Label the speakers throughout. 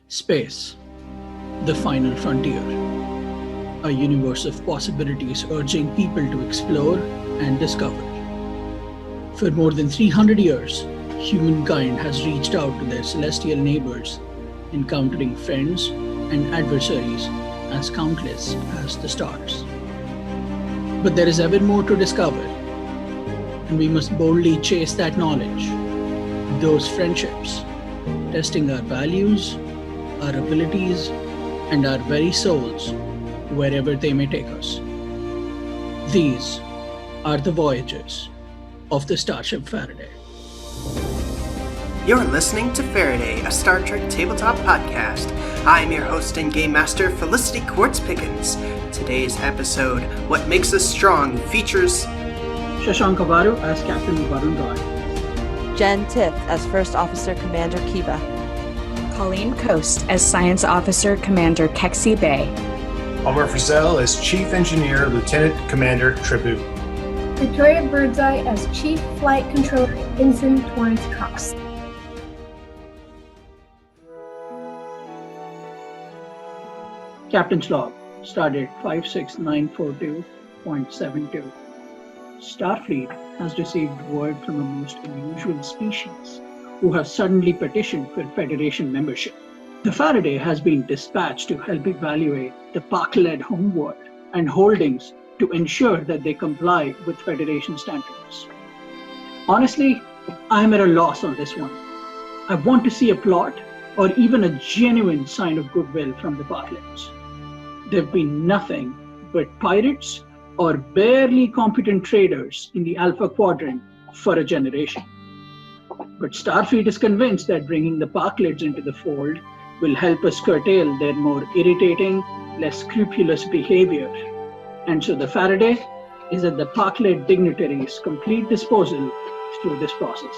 Speaker 1: Space, the final frontier. A universe of possibilities urging people to explore and discover. For more than 300 years, humankind has reached out to their celestial neighbors, encountering friends and adversaries as countless as the stars. But there is ever more to discover, and we must boldly chase that knowledge, those friendships, testing our values, our abilities, and our very souls wherever they may take us. These are the voyages of the Starship Faraday.
Speaker 2: You're listening to Faraday, a Star Trek tabletop podcast. I'm your host and game master, Felicity Quartz Pickens. Today's episode, What Makes Us Strong, features
Speaker 1: Shashank Avaru as Captain Varun Rai.
Speaker 3: Jen Tiff as First Officer Commander Kiva.
Speaker 4: Colleen Coast as Science Officer Commander Kexi Bay.
Speaker 5: Omar Frizzell as Chief Engineer Lieutenant Commander Tribu.
Speaker 6: Victoria Birdseye as Chief Flight Controller Ensign Torrance Cox.
Speaker 1: Captain's Log, Stardate 56942.72. Starfleet has received word from a most unusual species who have suddenly petitioned for Federation membership. The Faraday has been dispatched to help evaluate the Park-led homeworld and holdings to ensure that they comply with Federation standards. Honestly, I'm at a loss on this one. I want to see a plot or even a genuine sign of goodwill from the Parklets. There've been nothing but pirates or barely competent traders in the Alpha Quadrant for a generation. But Starfleet is convinced that bringing the Parklets into the fold will help us curtail their more irritating, less scrupulous behavior. And so the Faraday is at the Parklet dignitaries' complete disposal through this process.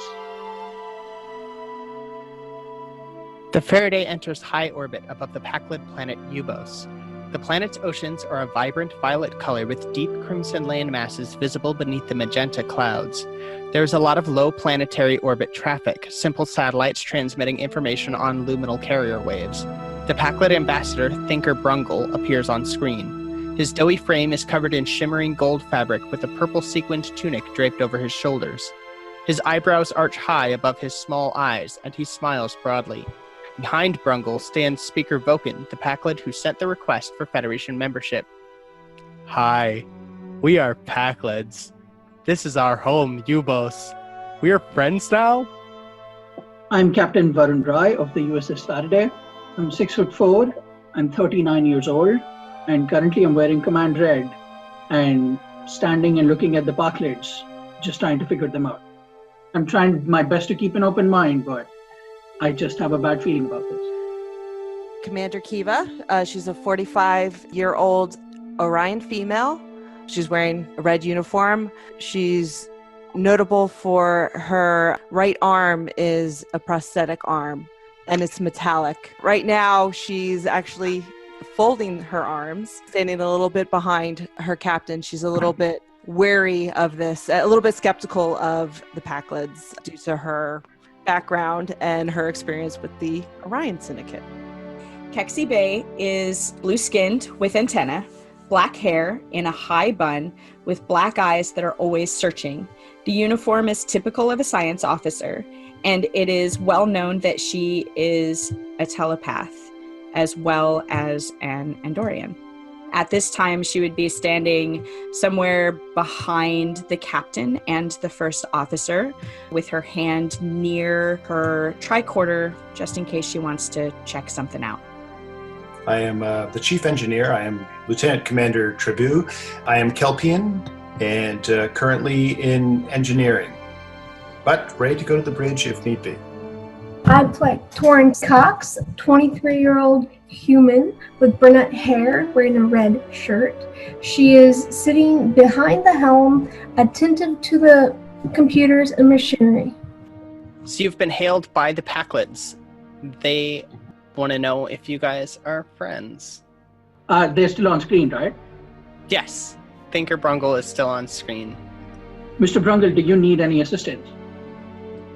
Speaker 7: The Faraday enters high orbit above the Parklet planet Ubos. The planet's oceans are a vibrant violet color with deep crimson land masses visible beneath the magenta clouds. There is a lot of low planetary orbit traffic, simple satellites transmitting information on luminal carrier waves. The Parklet ambassador, Thinker Brungle, appears on screen. His doughy frame is covered in shimmering gold fabric with a purple sequined tunic draped over his shoulders. His eyebrows arch high above his small eyes, and he smiles broadly. Behind Brungle stands Speaker Voken, the Parklet who sent the request for Federation membership. Hi, we are Parklets. This is our home, Ubos. We are friends now?
Speaker 1: I'm Captain Varun Rai of the USS Faraday. I'm 6'4", I'm 39 years old, and currently I'm wearing Command Red and standing and looking at the Parklets, just trying to figure them out. I'm trying my best to keep an open mind, but I just have a bad feeling about this.
Speaker 3: Commander Kiva, she's a 45-year-old Orion female. She's wearing a red uniform. She's notable for her right arm is a prosthetic arm, and it's metallic. Right now, she's actually folding her arms, standing a little bit behind her captain. She's a little bit wary of this, a little bit skeptical of the Parklets due to her background and her experience with the Orion Syndicate.
Speaker 4: Kexi Bay is blue-skinned with antenna, black hair in a high bun with black eyes that are always searching. The uniform is typical of a science officer, and it is well known that she is a telepath as well as an Andorian. At this time, she would be standing somewhere behind the captain and the first officer with her hand near her tricorder, just in case she wants to check something out.
Speaker 5: I am the Chief Engineer. I am Lieutenant Commander Tribu. I am Kelpian and currently in engineering, but ready to go to the bridge if need be.
Speaker 6: I play Torrance Cox, 23-year-old human with brunette hair, wearing a red shirt. She is sitting behind the helm, attentive to the computers and machinery.
Speaker 7: So you've been hailed by the Parklets. They want to know if you guys are friends.
Speaker 1: They're still on screen, right?
Speaker 7: Yes, Thinker Brungle is still on screen.
Speaker 1: Mr. Brungle, do you need any assistance?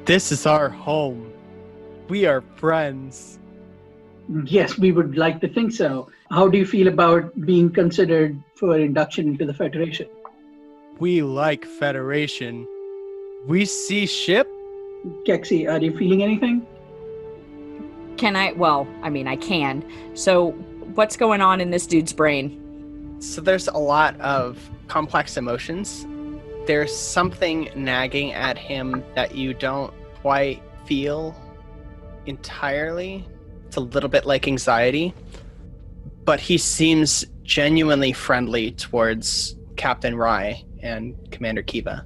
Speaker 7: This is our home. We are friends.
Speaker 1: Yes, we would like to think so. How do you feel about being considered for induction into the Federation?
Speaker 7: We like Federation. We see ship?
Speaker 1: Kexi, are you feeling anything?
Speaker 4: Can I? Well, I mean, I can. So, what's going on in this dude's brain?
Speaker 7: So there's a lot of complex emotions. There's something nagging at him that you don't quite feel entirely. It's a little bit like anxiety, but he seems genuinely friendly towards Captain Rye and Commander Kiva.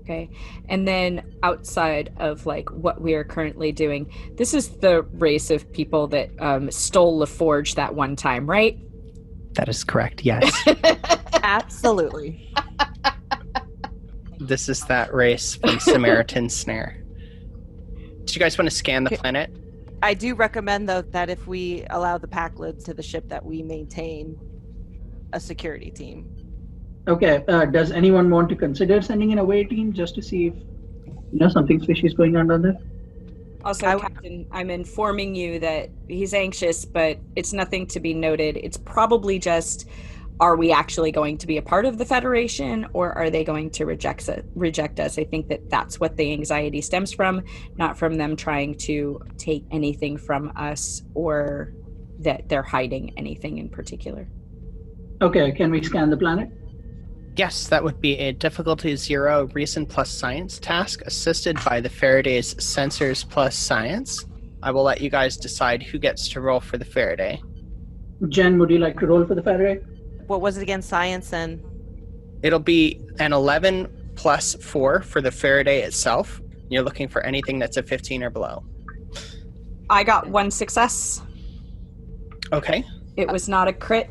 Speaker 4: Okay. And then outside of like what we are currently doing, this is the race of people that stole LaForge that one time, right?
Speaker 7: That is correct, yes.
Speaker 3: Absolutely.
Speaker 7: This is that race from Samaritan Snare. Do you guys want to scan the planet?
Speaker 3: I do recommend, though, that if we allow the Packlid to the ship, that we maintain a security team.
Speaker 1: Okay, does anyone want to consider sending an away team just to see if something fishy is going on down there?
Speaker 4: Also, Captain, I'm informing you that he's anxious, but it's nothing to be noted. It's probably just, are we actually going to be a part of the Federation, or are they going to reject us? I think that that's what the anxiety stems from, not from them trying to take anything from us or that they're hiding anything in particular.
Speaker 1: Okay, can we scan the planet?
Speaker 7: Yes, that would be a difficulty 0 reason plus science task assisted by the Faraday's sensors plus science. I will let you guys decide who gets to roll for the Faraday.
Speaker 1: Jen, would you like to roll for the Faraday?
Speaker 3: What was it again? Science and...
Speaker 7: It'll be an 11 plus 4 for the Faraday itself. You're looking for anything that's a 15 or below.
Speaker 4: I got 1 success.
Speaker 7: Okay.
Speaker 4: It was not a crit.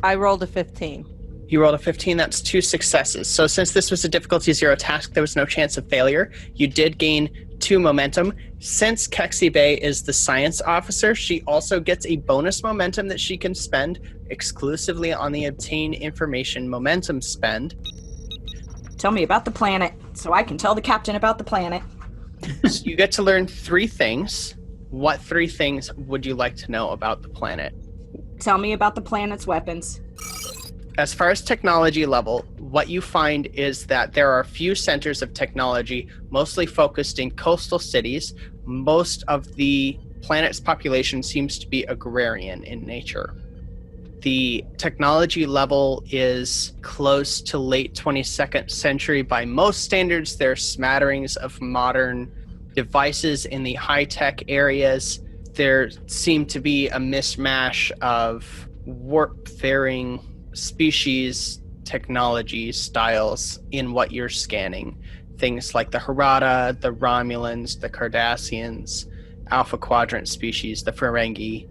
Speaker 3: I rolled a 15.
Speaker 7: You rolled a 15, that's 2 successes. So since this was a difficulty 0 task, there was no chance of failure. You did gain 2 momentum. Since Kexi Bay is the science officer, she also gets a bonus momentum that she can spend exclusively on the obtain information momentum spend.
Speaker 4: Tell me about the planet so I can tell the captain about the planet.
Speaker 7: So you get to learn 3 things. What 3 things would you like to know about the planet?
Speaker 4: Tell me about the planet's weapons.
Speaker 7: As far as technology level, what you find is that there are a few centers of technology, mostly focused in coastal cities. Most of the planet's population seems to be agrarian in nature. The technology level is close to late 22nd century by most standards. There are smatterings of modern devices in the high-tech areas. There seem to be a mishmash of warp-faring species, technology, styles in what you're scanning. Things like the Harada, the Romulans, the Cardassians, Alpha Quadrant species, the Ferengi.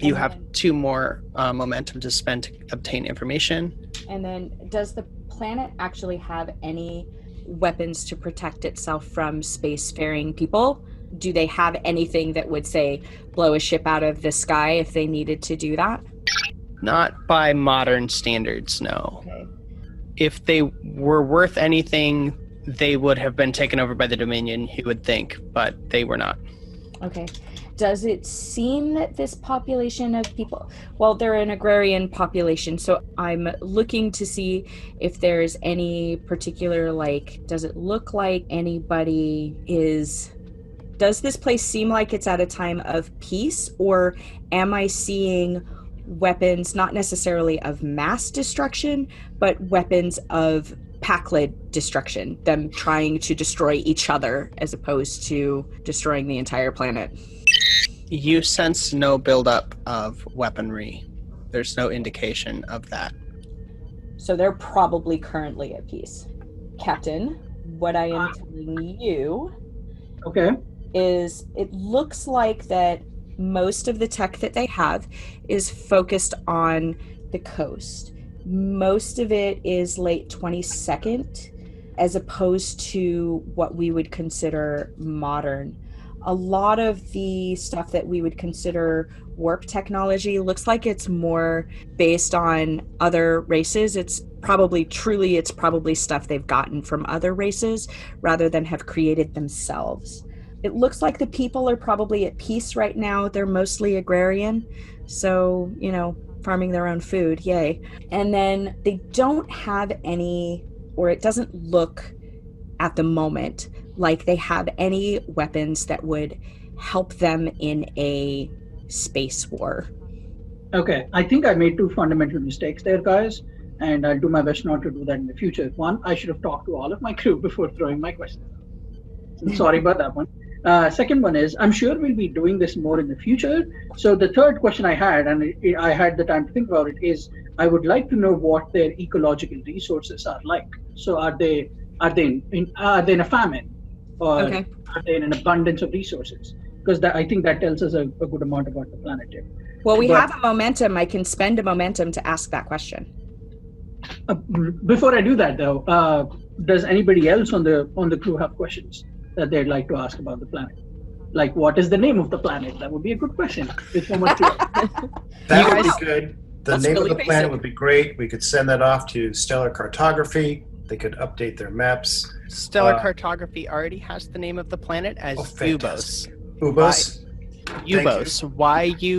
Speaker 7: You have 2 more momentum to spend to obtain information.
Speaker 4: And then, does the planet actually have any weapons to protect itself from spacefaring people? Do they have anything that would, say, blow a ship out of the sky if they needed to do that?
Speaker 7: Not by modern standards, no.
Speaker 4: Okay.
Speaker 7: If they were worth anything, they would have been taken over by the Dominion, you would think, but they were not.
Speaker 4: Okay. Does it seem that this population of people, well, they're an agrarian population, so I'm looking to see if there's any particular, does it look like anybody does this place seem like it's at a time of peace, or am I seeing weapons, not necessarily of mass destruction, but weapons of Packlid destruction, them trying to destroy each other as opposed to destroying the entire planet?
Speaker 7: You sense no buildup of weaponry. There's no indication of that.
Speaker 4: So they're probably currently at peace. Captain, what I am telling you is it looks like that most of the tech that they have is focused on the coast. Most of it is late 22nd, as opposed to what we would consider modern. A lot of the stuff that we would consider warp technology looks like it's more based on other races. It's probably stuff they've gotten from other races rather than have created themselves. It looks like the people are probably at peace right now. They're mostly agrarian, so, farming their own food, yay. And then they don't have any, or it doesn't look at the moment like they have any weapons that would help them in a space war.
Speaker 1: Okay, I think I made two fundamental mistakes there, guys, and I'll do my best not to do that in the future. One, I should have talked to all of my crew before throwing my questions out. So sorry about that one. Second one is, I'm sure we'll be doing this more in the future. So the third question I had, and I had the time to think about it, is I would like to know what their ecological resources are like. So are they in a famine, or
Speaker 4: Okay.
Speaker 1: are they in an abundance of resources? Because I think that tells us a good amount about the planet here.
Speaker 4: Well, we
Speaker 1: But-
Speaker 4: have a momentum. I can spend a momentum to ask that question.
Speaker 1: Before I do that, though, does anybody else on the crew have questions that they'd like to ask about the planet? Like, what is the name of the planet? That would be a good question. It's so much clearer.
Speaker 5: That
Speaker 7: You
Speaker 5: would
Speaker 7: guys-
Speaker 5: be good. The
Speaker 4: That's
Speaker 5: name
Speaker 4: really
Speaker 5: of the planet
Speaker 4: basic.
Speaker 5: would be great. We could send that off to Stellar Cartography. They could update their maps.
Speaker 7: Stellar
Speaker 5: Uh,
Speaker 7: Cartography already has the name of the planet as
Speaker 5: Oh,
Speaker 7: Ubos.
Speaker 5: fantastic. Ubos.
Speaker 7: Ubos.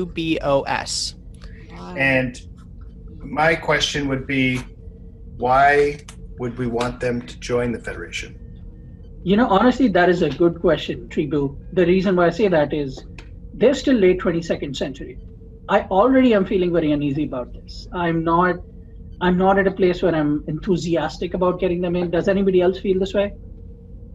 Speaker 7: Yubos.
Speaker 5: And my question would be, why would we want them to join the Federation?
Speaker 1: Honestly, that is a good question, Tribu. The reason why I say that is they're still late 22nd century. I already am feeling very uneasy about this. I'm not at a place where I'm enthusiastic about getting them in. Does anybody else feel this way?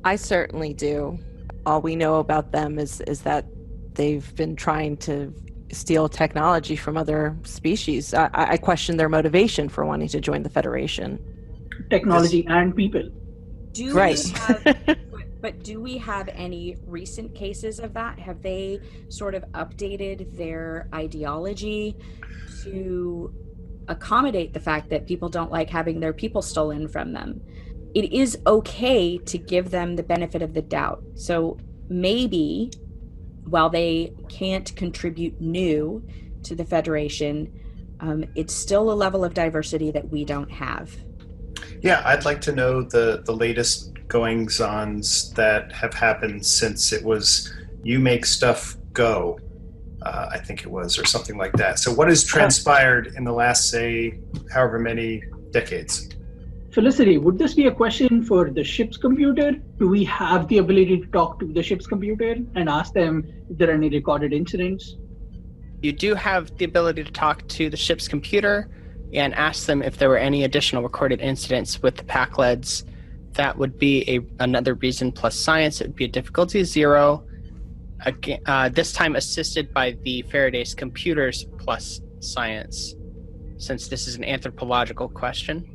Speaker 3: I certainly do. All we know about them is that they've been trying to steal technology from other species. I question their motivation for wanting to join the Federation.
Speaker 1: Technology and people.
Speaker 4: Do
Speaker 3: Right.
Speaker 4: But do we have any recent cases of that? Have they sort of updated their ideology to accommodate the fact that people don't like having their people stolen from them? It is okay to give them the benefit of the doubt. So maybe while they can't contribute new to the Federation, it's still a level of diversity that we don't have.
Speaker 5: Yeah, I'd like to know the latest goings-ons that have happened since it was You Make Stuff Go, I think it was, or something like that. So what has transpired in the last, say, however many decades?
Speaker 1: Felicity, would this be a question for the ship's computer? Do we have the ability to talk to the ship's computer and ask them if there are any recorded incidents?
Speaker 7: You do have the ability to talk to the ship's computer and ask them if there were any additional recorded incidents with the Packleds. That would be another reason plus science. It would be a difficulty 0. Again, this time assisted by the Faraday's computers plus science, since this is an anthropological question.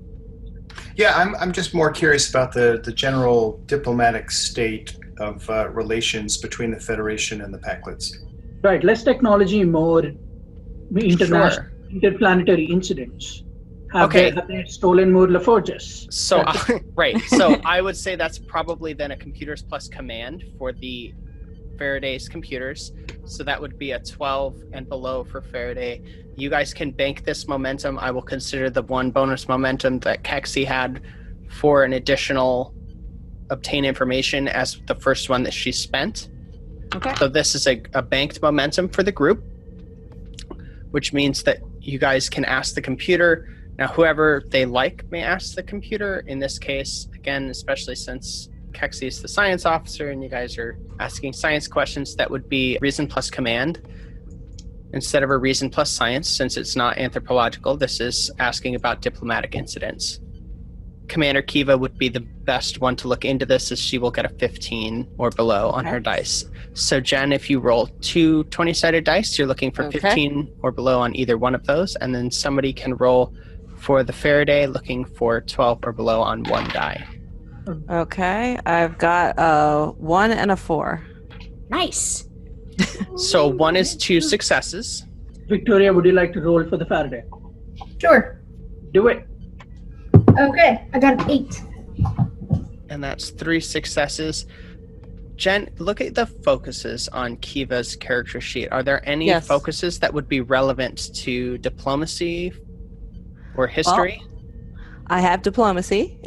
Speaker 5: Yeah, I'm just more curious about the general diplomatic state of relations between the Federation and the Packlets.
Speaker 1: Right, less technology, more international,
Speaker 7: Sure.
Speaker 1: interplanetary incidents. Have
Speaker 7: Okay.
Speaker 1: they stolen more LaForges?
Speaker 7: So, right. So I would say that's probably then a computers plus command for the Faraday's computers. So that would be a 12 and below for Faraday. You guys can bank this momentum. I will consider the one bonus momentum that Kexi had for an additional obtain information as the first one that she spent.
Speaker 4: Okay.
Speaker 7: So this is a banked momentum for the group, which means that you guys can ask the computer. Now, whoever they like may ask the computer. In this case, again, especially since Kexi is the science officer and you guys are asking science questions, that would be reason plus command instead of a reason plus science. Since it's not anthropological, this is asking about diplomatic incidents. Commander Kiva would be the best one to look into this, as she will get a 15 or below on her dice. So Jen, if you roll 2 20-sided dice, you're looking for
Speaker 3: Okay.
Speaker 7: 15 or below on either one of those, and then somebody can roll for the Faraday looking for 12 or below on one die.
Speaker 3: Okay, I've got a 1 and a 4.
Speaker 4: Nice.
Speaker 7: So 1 is 2 successes.
Speaker 1: Victoria, would you like to roll for the Faraday?
Speaker 6: Sure.
Speaker 1: Do it.
Speaker 6: Okay, I got an 8.
Speaker 7: And that's 3 successes. Jen, look at the focuses on Kiva's character sheet. Are there any
Speaker 3: Yes.
Speaker 7: focuses that would be relevant to diplomacy or history?
Speaker 3: I have diplomacy.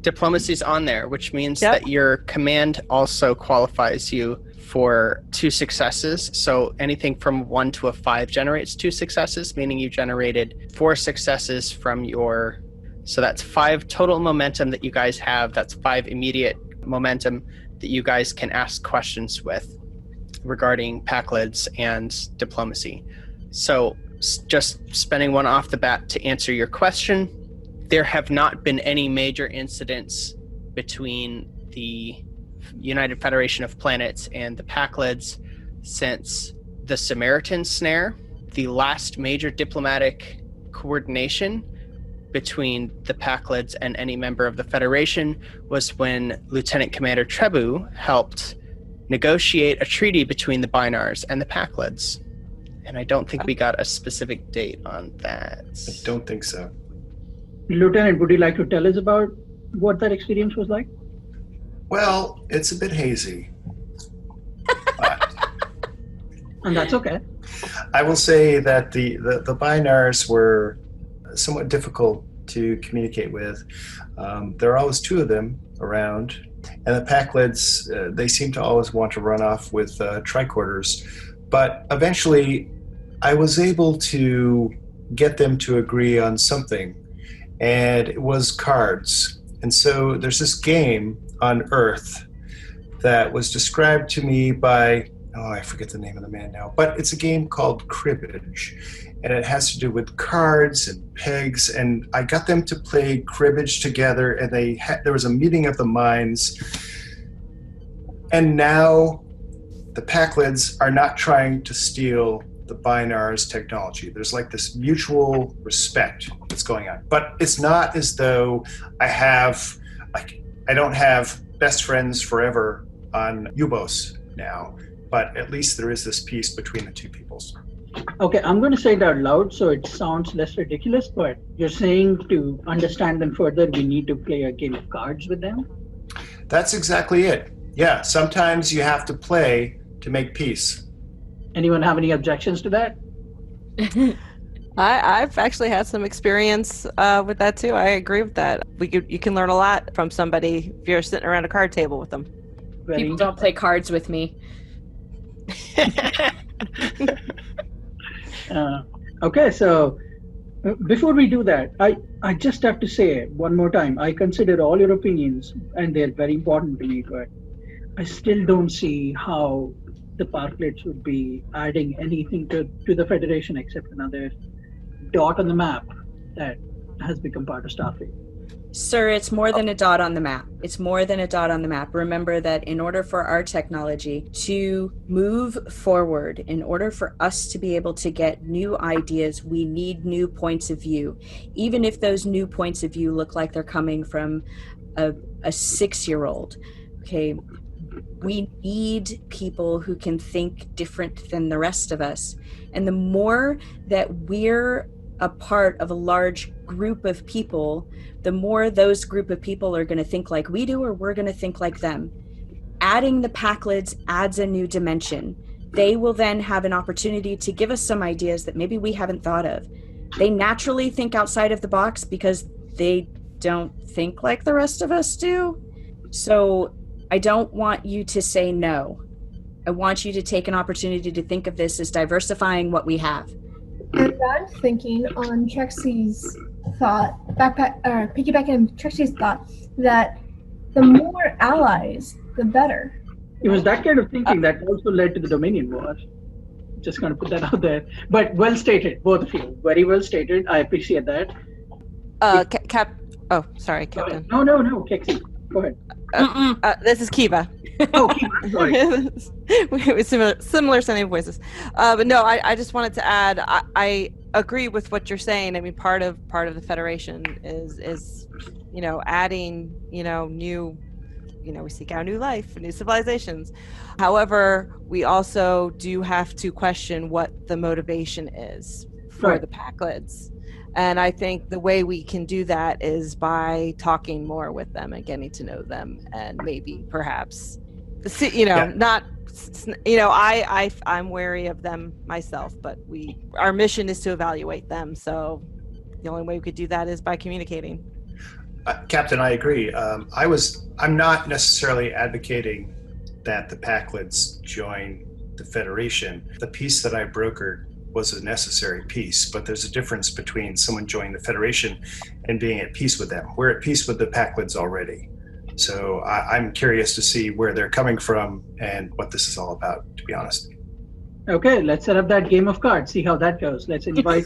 Speaker 7: Diplomacy's on there, which means
Speaker 3: Yep.
Speaker 7: that your command also qualifies you for 2 successes. So anything from 1 to a 5 generates 2 successes, meaning you generated 4 successes from your... So that's 5 total momentum that you guys have. That's 5 immediate momentum that you guys can ask questions with regarding Packlids and diplomacy. So just spending 1 off the bat to answer your question, there have not been any major incidents between the United Federation of Planets and the Packlids since the Samaritan Snare. The last major diplomatic coordination between the Packlids and any member of the Federation was when Lieutenant Commander Trebu helped negotiate a treaty between the Binars and the Packlids. And I don't think we got a specific date on that.
Speaker 5: I don't think so.
Speaker 1: Lieutenant, would you like to tell us about what that experience was like?
Speaker 5: Well, it's a bit hazy. But
Speaker 1: And that's okay.
Speaker 5: I will say that the Binars were somewhat difficult to communicate with. There are always 2 of them around, and the Packlids, they seem to always want to run off with tricorders. But eventually, I was able to get them to agree on something, and it was cards. And so there's this game on Earth that was described to me by, I forget the name of the man now, but it's a game called cribbage, and it has to do with cards and pegs, and I got them to play cribbage together, and there was a meeting of the minds, and now the Packlids are not trying to steal the Binars technology. There's like this mutual respect that's going on, but it's not as though I don't have best friends forever on Ubos now, but at least there is this peace between the 2 peoples.
Speaker 1: Okay, I'm going to say it out loud so it sounds less ridiculous, but you're saying to understand them further, we need to play a game of cards with them?
Speaker 5: That's exactly it. Yeah, sometimes you have to play to make peace.
Speaker 1: Anyone have any objections to that?
Speaker 3: I've actually had some experience with that too. I agree with that. You can learn a lot from somebody if you're sitting around a card table with them.
Speaker 4: People don't play cards with me.
Speaker 1: Okay, so before we do that, I just have to say one more time, I consider all your opinions and they're very important to me, but I still don't see how the Parklets would be adding anything to the Federation except another dot on the map that has become part of Starfleet.
Speaker 4: Sir, it's more than a dot on the map. It's more than a dot on the map. Remember that in order for our technology to move forward, in order for us to be able to get new ideas, we need new points of view. Even if those new points of view look like they're coming from a 6-year-old, okay? We need people who can think different than the rest of us. And the more that we're a part of a large group of people, the more those group of people are going to think like we do, or we're going to think like them. Adding the Packlids adds a new dimension. They will then have an opportunity to give us some ideas that maybe we haven't thought of. They naturally think outside of the box because they don't think like the rest of us do. So I don't want you to say no. I want you to take an opportunity to think of this as diversifying what we have.
Speaker 6: And I'm thinking on Trexie's thought, piggybacking on Trexie's thought, that the more allies, the better.
Speaker 1: It was that kind of thinking that also led to the Dominion War. Just going to put that out there. But well stated, both of you. Very well stated. I appreciate that.
Speaker 3: Sorry, Captain.
Speaker 1: No, Kexi. Go ahead.
Speaker 3: This is Kiva.
Speaker 1: Oh, Kiva, sorry.
Speaker 3: With similar sounding voices. But no, I just wanted to add, I agree with what you're saying. I mean, part of the Federation is adding, new, we seek out new life, new civilizations. However, we also do have to question what the motivation is for the Packlids. And I think the way we can do that is by talking more with them and getting to know them, and maybe perhaps, I'm wary of them myself, but our mission is to evaluate them. So the only way we could do that is by communicating.
Speaker 5: Captain, I agree. I'm not necessarily advocating that the Packlids join the Federation. The peace that I brokered was a necessary peace, but there's a difference between someone joining the Federation and being at peace with them. We're at peace with the Packlids already. So I'm curious to see where they're coming from and what this is all about, to be honest.
Speaker 1: Okay, let's set up that game of cards, see how that goes. Let's invite...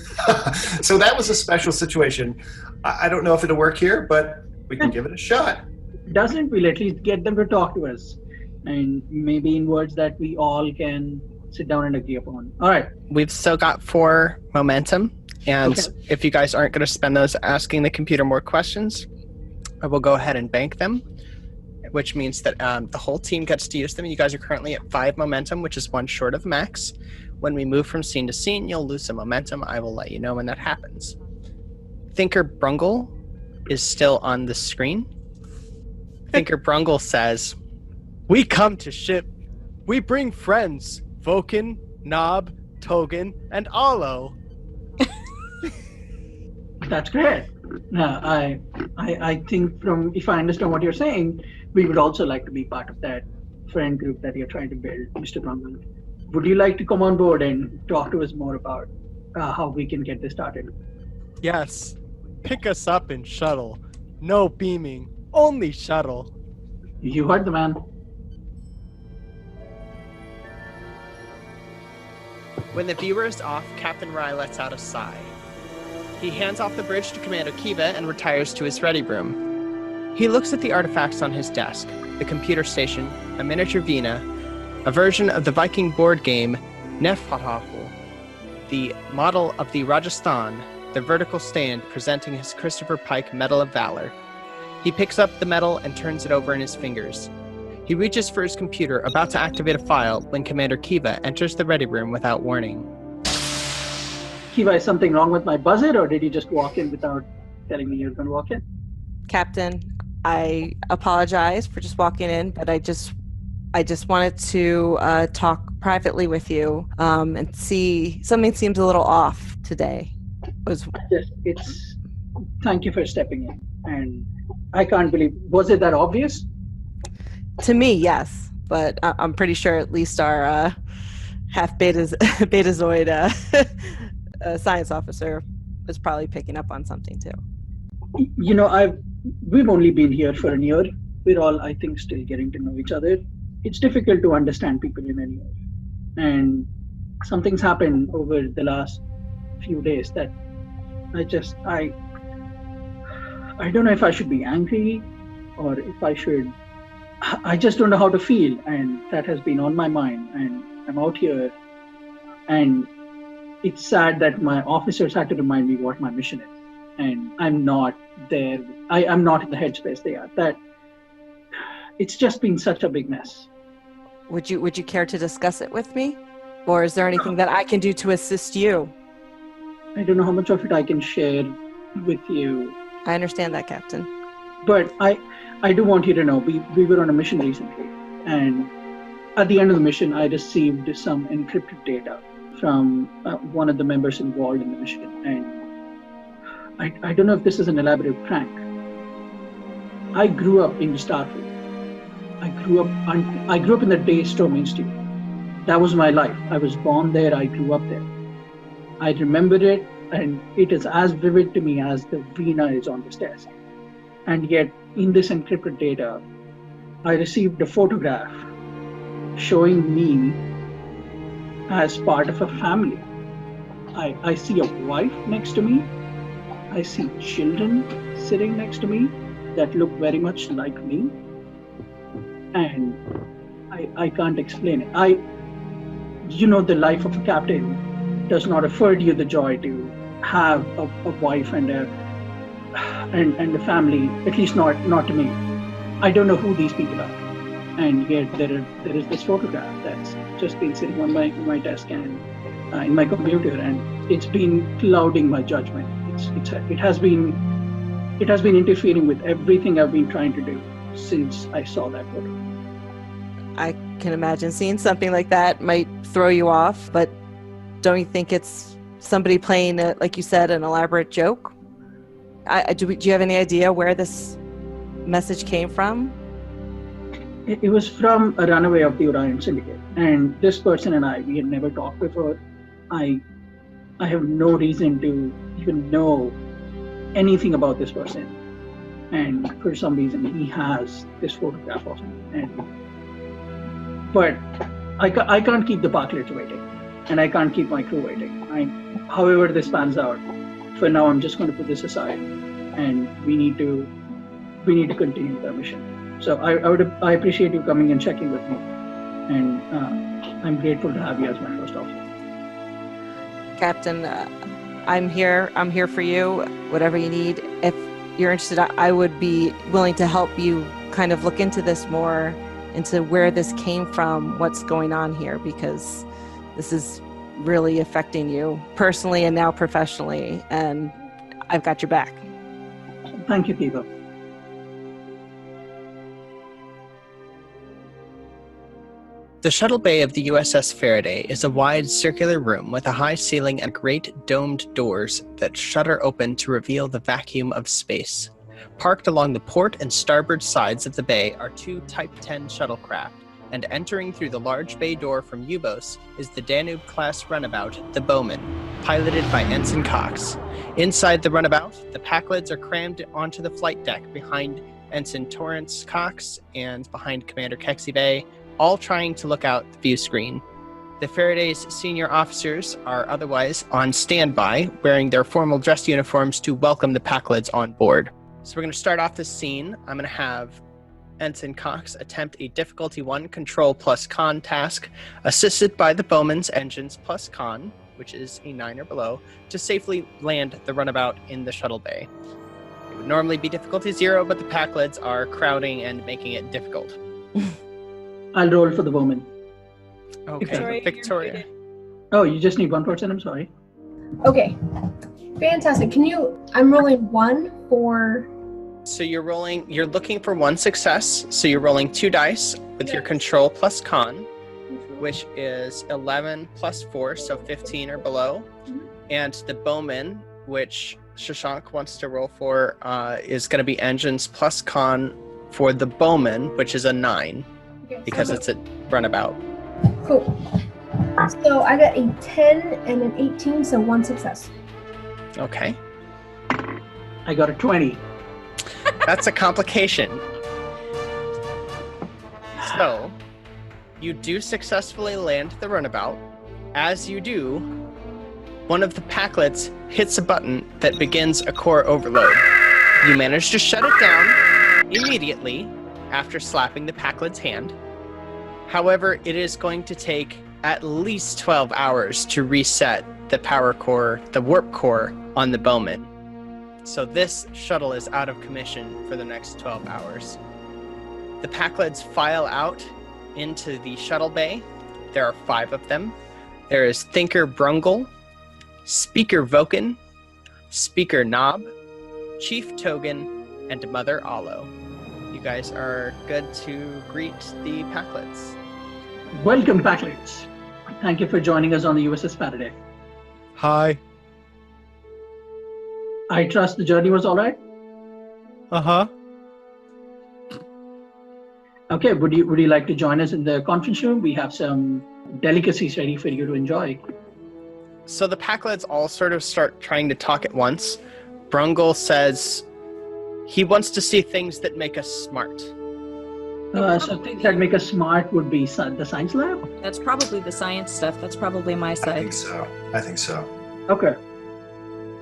Speaker 5: So that was a special situation. I don't know if it'll work here, but we can give it a shot.
Speaker 1: Doesn't, we'll at least get them to talk to us. And maybe in words that we all can sit down and agree upon. All right.
Speaker 7: We've still got 4 momentum, and if you guys aren't going to spend those asking the computer more questions, I will go ahead and bank them, which means that the whole team gets to use them. You guys are currently at 5 momentum, which is 1 short of max. When we move from scene to scene, you'll lose some momentum. I will let you know when that happens. Thinker Brungle is still on the screen. Thinker Brungle says, "We come to ship. We bring friends. Vulcan, Nob, Togan, and Alo."
Speaker 1: That's great. Now, I think from, if I understand what you're saying, we would also like to be part of that friend group that you're trying to build, Mr. Brungle. Would you like to come on board and talk to us more about how we can get this started?
Speaker 7: Yes. Pick us up in shuttle. No beaming. Only shuttle.
Speaker 1: You heard the man.
Speaker 7: When the viewer is off, Captain Rye lets out a sigh. He hands off the bridge to Commander Kiva and retires to his ready room. He looks at the artifacts on his desk, the computer station, a miniature Vina, a version of the Viking board game Nefhatahu, the model of the Rajasthan, the vertical stand presenting his Christopher Pike Medal of Valor. He picks up the medal and turns it over in his fingers. He reaches for his computer, about to activate a file, when Commander Kiva enters the ready room without warning.
Speaker 1: Kiva, is something wrong with my buzzer, or did you just walk in without telling me you were going to walk in?
Speaker 3: Captain, I apologize for just walking in, but I just wanted to talk privately with you and see something seems a little off today.
Speaker 1: Thank you for stepping in. And I can't believe, was it that obvious?
Speaker 3: To me, yes, but I'm pretty sure at least our half betazoid science officer was probably picking up on something too.
Speaker 1: You know, we've only been here for a year. We're all, I think, still getting to know each other. It's difficult to understand people in a year. And something's happened over the last few days that I don't know if I should be angry or if I just don't know how to feel. And that has been on my mind. And I'm out here. And it's sad that my officers had to remind me what my mission is. And I'm not there. I'm not in the headspace they are. That it's just been such a big mess.
Speaker 3: Would you care to discuss it with me? Or is there anything that I can do to assist you?
Speaker 1: I don't know how much of it I can share with you.
Speaker 3: I understand that, Captain.
Speaker 1: But I do want you to know, we were on a mission recently. And at the end of the mission, I received some encrypted data from one of the members involved in the mission. And I don't know if this is an elaborate prank. I grew up in Starfleet. I grew up in the Daystrom Institute. That was my life. I was born there. I grew up there. I remember it, and it is as vivid to me as the Vina is on this desk. And yet, in this encrypted data, I received a photograph showing me as part of a family. I see a wife next to me. I see children sitting next to me that look very much like me. And I can't explain it. The life of a captain does not afford you the joy to have a wife and a family, at least not to me. I don't know who these people are. And yet there is this photograph that's just been sitting on my desk and in my computer, and it's been clouding my judgment. It has been interfering with everything I've been trying to do since I saw that photo.
Speaker 3: I can imagine seeing something like that might throw you off, but don't you think it's somebody playing, like you said, an elaborate joke? Do you have any idea where this message came from?
Speaker 1: It was from a runaway of the Orion Syndicate, and this person and we had never talked before. I have no reason to even know anything about this person, and for some reason he has this photograph of me. But I can't keep the Parklets waiting, and I can't keep my crew waiting. However this pans out, for now I'm just going to put this aside, and we need to continue the mission. So I appreciate you coming and checking with me, and I'm grateful to have you as my first officer.
Speaker 3: Captain, I'm here. I'm here for you. Whatever you need. If you're interested, I would be willing to help you kind of look into this more, into where this came from, what's going on here, because this is really affecting you personally and now professionally, and I've got your back.
Speaker 1: Thank you, Kiva.
Speaker 7: The shuttle bay of the USS Faraday is a wide circular room with a high ceiling and great domed doors that shutter open to reveal the vacuum of space. Parked along the port and starboard sides of the bay are two Type 10 shuttlecraft, and entering through the large bay door from Ubos is the Danube-class runabout, the Bowman, piloted by Ensign Cox. Inside the runabout, the Packlids are crammed onto the flight deck behind Ensign Torrance Cox and behind Commander Kexi Bay, all trying to look out the view screen. The Faraday's senior officers are otherwise on standby, wearing their formal dress uniforms to welcome the Packlids on board. So we're going to start off this scene. I'm going to have Ensign Cox attempt a difficulty 1 control plus con task, assisted by the Bowman's engines plus con, which is a 9 or below, to safely land the runabout in the shuttle bay. It would normally be difficulty 0, but the Packlids are crowding and making it difficult.
Speaker 1: I'll roll for the Bowman.
Speaker 7: Okay, Victoria.
Speaker 1: Oh, you just need one person? I'm sorry.
Speaker 6: Okay. Fantastic. I'm rolling 1 for...
Speaker 7: So you're looking for 1 success, so you're rolling 2 dice with your control plus con, which is 11 plus 4, so 15 or below.
Speaker 6: Mm-hmm.
Speaker 7: And the Bowman, which Shashank wants to roll for, is going to be engines plus con for the Bowman, which is a 9.
Speaker 6: Okay,
Speaker 7: because it's a runabout.
Speaker 6: Cool. So I got a 10 and an 18, so 1 success.
Speaker 7: Okay.
Speaker 1: I got a 20.
Speaker 7: That's a complication. So, you do successfully land the runabout. As you do, one of the Packlets hits a button that begins a core overload. You manage to shut it down immediately after slapping the Packlet's hand. However, it is going to take at least 12 hours to reset the power core, the warp core on the Bowman. So this shuttle is out of commission for the next 12 hours. The Packlids file out into the shuttle bay. There are 5 of them. There is Thinker Brungle, Speaker Voken, Speaker Knob, Chief Togan, and Mother Alo. You guys are good to greet the Packlets.
Speaker 1: Welcome, Packlets. Thank you for joining us on the USS Faraday.
Speaker 8: Hi.
Speaker 1: I trust the journey was all right?
Speaker 8: Uh-huh.
Speaker 1: Okay, would you like to join us in the conference room? We have some delicacies ready for you to enjoy.
Speaker 7: So the Packlets all sort of start trying to talk at once. Brungle says he wants to see things that make us smart.
Speaker 1: So things that make us smart would be the science lab?
Speaker 4: That's probably the science stuff. That's probably my side.
Speaker 5: I think so.
Speaker 1: Okay.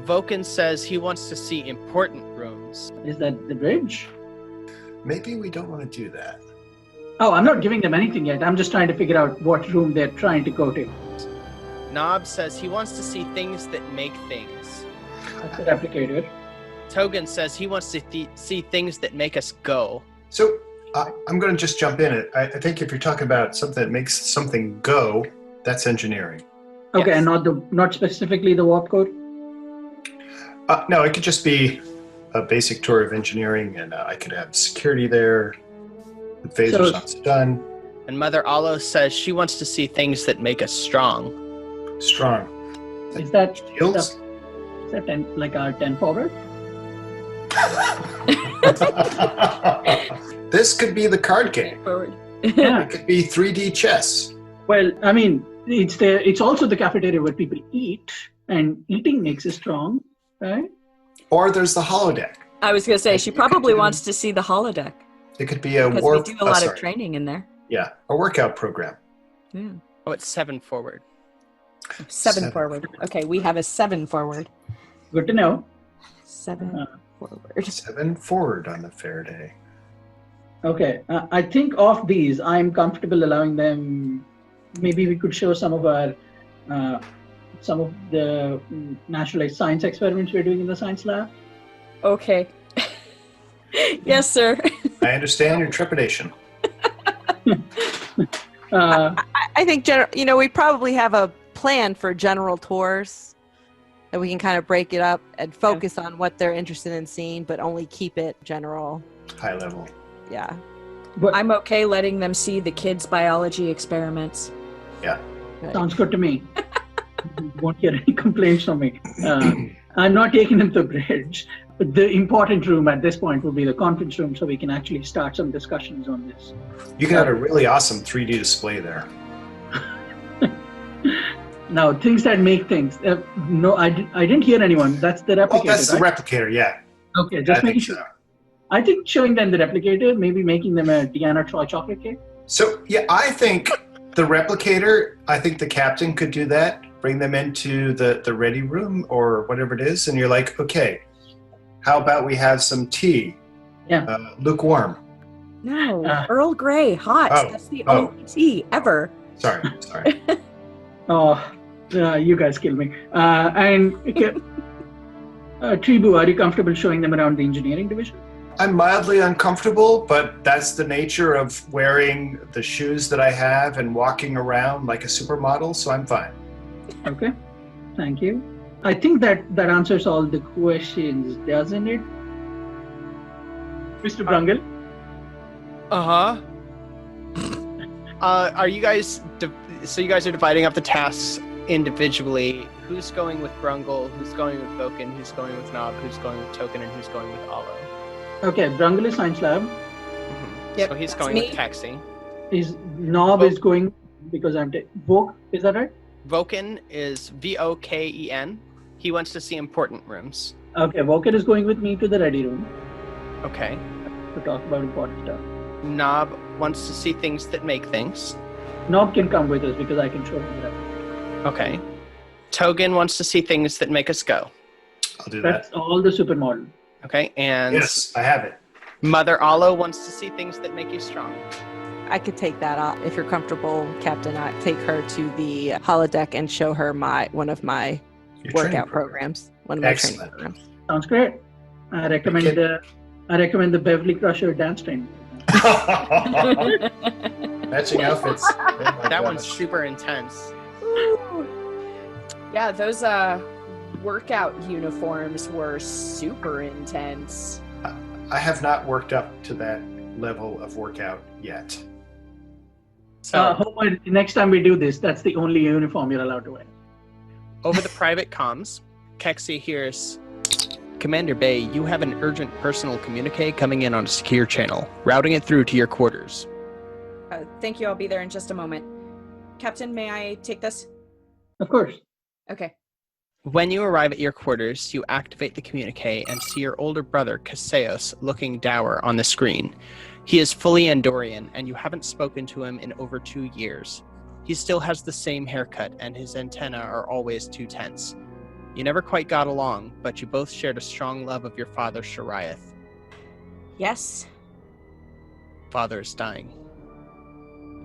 Speaker 7: Voken says he wants to see important rooms.
Speaker 1: Is that the bridge?
Speaker 5: Maybe we don't want to do that.
Speaker 1: Oh, I'm not giving them anything yet. I'm just trying to figure out what room they're trying to go to.
Speaker 7: Knob says he wants to see things that make things.
Speaker 1: That's the replicator.
Speaker 7: Togan says he wants to see things that make us go.
Speaker 5: So I'm going to just jump in. I think if you're talking about something that makes something go, that's engineering.
Speaker 1: Okay,
Speaker 7: Yes.
Speaker 1: and not specifically the warp code?
Speaker 5: No, it could just be a basic tour of engineering, and I could have security there. The phaser's not stun.
Speaker 7: And Mother Alo says she wants to see things that make us strong.
Speaker 5: Strong.
Speaker 1: Is that
Speaker 5: Shields?
Speaker 1: is that 10, like our 10 forward?
Speaker 5: This could be the card game.
Speaker 4: Forward.
Speaker 1: Yeah.
Speaker 5: It could be 3D chess.
Speaker 1: Well, I mean, it's also the cafeteria where people eat, and eating makes us strong, right?
Speaker 5: Or there's the holodeck.
Speaker 4: I was going to say, she
Speaker 5: You could
Speaker 4: probably
Speaker 5: do-
Speaker 4: wants to see the holodeck.
Speaker 5: It could be a
Speaker 4: Because
Speaker 5: warp.
Speaker 4: we do a lot of
Speaker 5: sorry.
Speaker 4: training in there.
Speaker 5: Yeah, a workout program.
Speaker 4: Yeah.
Speaker 7: Oh, it's 7 forward.
Speaker 4: Seven forward. Okay, we have a 7 forward.
Speaker 1: Good to know.
Speaker 4: 7 forward.
Speaker 5: 7 forward on the Faraday.
Speaker 1: Okay, I think of these, I'm comfortable allowing them. Maybe we could show some of the naturalized science experiments we're doing in the science lab.
Speaker 4: Okay. Yes, sir.
Speaker 5: I understand your trepidation.
Speaker 3: I think we probably have a plan for general tours that we can kind of break it up and focus on what they're interested in seeing, but only keep it general.
Speaker 5: High level.
Speaker 3: Yeah.
Speaker 1: But
Speaker 4: I'm okay letting them see the kids' biology experiments.
Speaker 5: Yeah.
Speaker 1: sounds good to me. Won't hear any complaints from me. I'm not taking them to the bridge. The important room at this point will be the conference room, so we can actually start some discussions on this.
Speaker 5: You can have a really awesome 3D display there.
Speaker 1: Now, things that make things. No, I didn't hear anyone. That's the replicator.
Speaker 5: Oh, that's the
Speaker 1: right?
Speaker 5: replicator, yeah.
Speaker 1: Okay,
Speaker 5: I
Speaker 1: just
Speaker 5: think
Speaker 1: making
Speaker 5: so.
Speaker 1: sure. I think showing them the replicator, maybe making them a Deanna Troy chocolate cake.
Speaker 5: So, yeah, I think the replicator, I think the captain could do that. Bring them into the ready room or whatever it is. And you're like, okay, how about we have some tea?
Speaker 1: Yeah.
Speaker 5: Lukewarm.
Speaker 4: No, Earl Grey, hot.
Speaker 5: Oh,
Speaker 4: That's the
Speaker 5: oh.
Speaker 4: only tea ever.
Speaker 5: Sorry.
Speaker 1: Oh, you guys kill me. And okay. Tribu, are you comfortable showing them around the engineering division?
Speaker 5: I'm mildly uncomfortable, but that's the nature of wearing the shoes that I have and walking around like a supermodel, so I'm fine.
Speaker 1: Okay, thank you. I think that answers all the questions, doesn't it? Mr. Brungle?
Speaker 7: Uh-huh. Are you guys... so you guys are dividing up the tasks individually. Who's going with Brungle? Who's going with Voken? Who's going with Nob? Who's going with Token? And who's going with Alo?
Speaker 1: Okay, Brungle is science lab.
Speaker 4: Yep,
Speaker 7: So he's
Speaker 4: that's
Speaker 7: going
Speaker 4: me.
Speaker 7: with Taxi.
Speaker 1: Nob is going because I'm Vogue, is that right?
Speaker 7: Voken is Voken. He wants to see important rooms.
Speaker 1: Okay, Voken is going with me to the ready room
Speaker 7: Okay.
Speaker 1: to talk about important stuff.
Speaker 7: Nob wants to see things that make things.
Speaker 1: Nob can come with us because I can show him that.
Speaker 7: Okay. Togen wants to see things that make us go.
Speaker 5: I'll do that.
Speaker 1: That's all the supermodel.
Speaker 7: Okay. And
Speaker 5: Yes, I have it.
Speaker 7: Mother Alo wants to see things that make you strong.
Speaker 3: I could take that off if you're comfortable, Captain. I take her to the holodeck and show her one of my
Speaker 5: Your training
Speaker 3: workout
Speaker 5: program.
Speaker 3: programs. One of my
Speaker 5: Excellent.
Speaker 3: training programs.
Speaker 1: Sounds great. I recommend the Beverly Crusher dance training.
Speaker 5: Matching outfits. Oh my
Speaker 7: That one's
Speaker 5: gosh.
Speaker 7: super intense.
Speaker 4: Yeah, those workout uniforms were super intense.
Speaker 5: I have not worked up to that level of workout yet.
Speaker 7: So
Speaker 1: Homer, next time we do this, that's the only uniform you're allowed to wear.
Speaker 7: over the private comms, Kexi hears, Commander Bay, you have an urgent personal communique coming in on a secure channel. Routing it through to your quarters.
Speaker 4: Thank you, I'll be there in just a moment. Captain, may I take this?
Speaker 1: Of course.
Speaker 4: Okay.
Speaker 7: When you arrive at your quarters, you activate the communique and see your older brother, Caseos, looking dour on the screen. He is fully Andorian, and you haven't spoken to him in over 2 years. He still has the same haircut, and his antennae are always too tense. You never quite got along, but you both shared a strong love of your father, Shariath.
Speaker 4: Yes.
Speaker 7: Father is dying.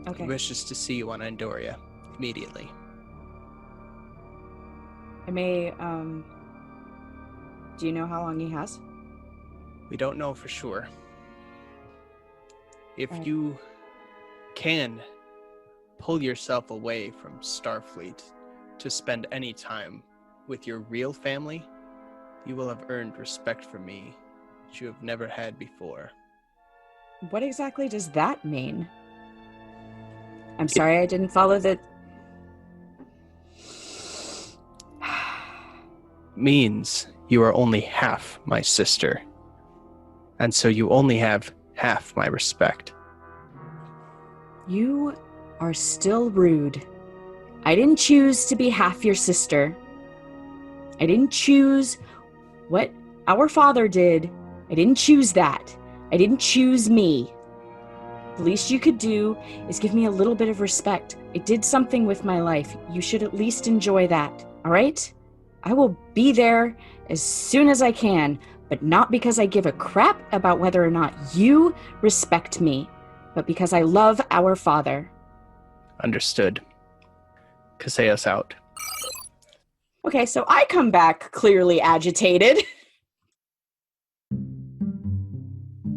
Speaker 4: Okay.
Speaker 7: He wishes to see you on Andoria immediately.
Speaker 4: I may, do you know how long he has?
Speaker 7: We don't know for sure. If
Speaker 4: Right.
Speaker 7: you can pull yourself away from Starfleet to spend any time with your real family, you will have earned respect from me that you have never had before.
Speaker 4: What exactly does that mean? I'm sorry I didn't follow the...
Speaker 7: Means you are only half my sister.
Speaker 2: and so you only have half my respect.
Speaker 4: You are still rude. I didn't choose to be half your sister. I didn't choose what our father did. I didn't choose that. I didn't choose me. The least you could do is give me a little bit of respect. It did something with my life. You should at least enjoy that, all right? I will be there as soon as I can, but not because I give a crap about whether or not you respect me, but because I love our father.
Speaker 2: Understood. Caseos out.
Speaker 4: Okay, so I come back clearly agitated.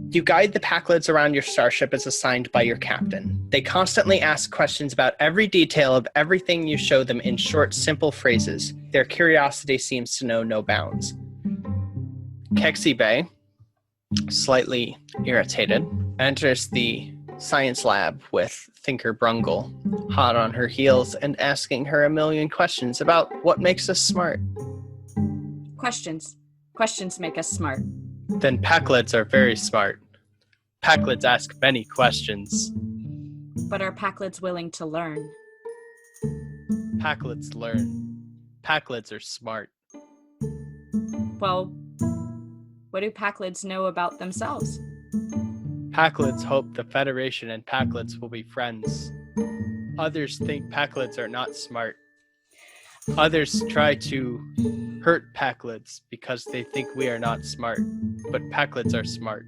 Speaker 2: You guide the Packlids around your starship as assigned by your captain. They constantly ask questions about every detail of everything you show them in short, simple phrases. Their curiosity seems to know no bounds. Kexi Bay, slightly irritated, enters the science lab with Thinker Brungle, hot on her heels and asking her a million questions about what makes us smart.
Speaker 4: Questions. Questions make us smart.
Speaker 2: Then Packlids are very smart. Packlids ask many questions.
Speaker 4: But are Packlids willing to learn?
Speaker 2: Packlids learn. Packlids are smart.
Speaker 4: Well, what do Packlids know about themselves?
Speaker 2: Packlids hope the Federation and Packlids will be friends. Others think Packlids are not smart. Others try to hurt Packlids because they think we are not smart, but Packlids are smart.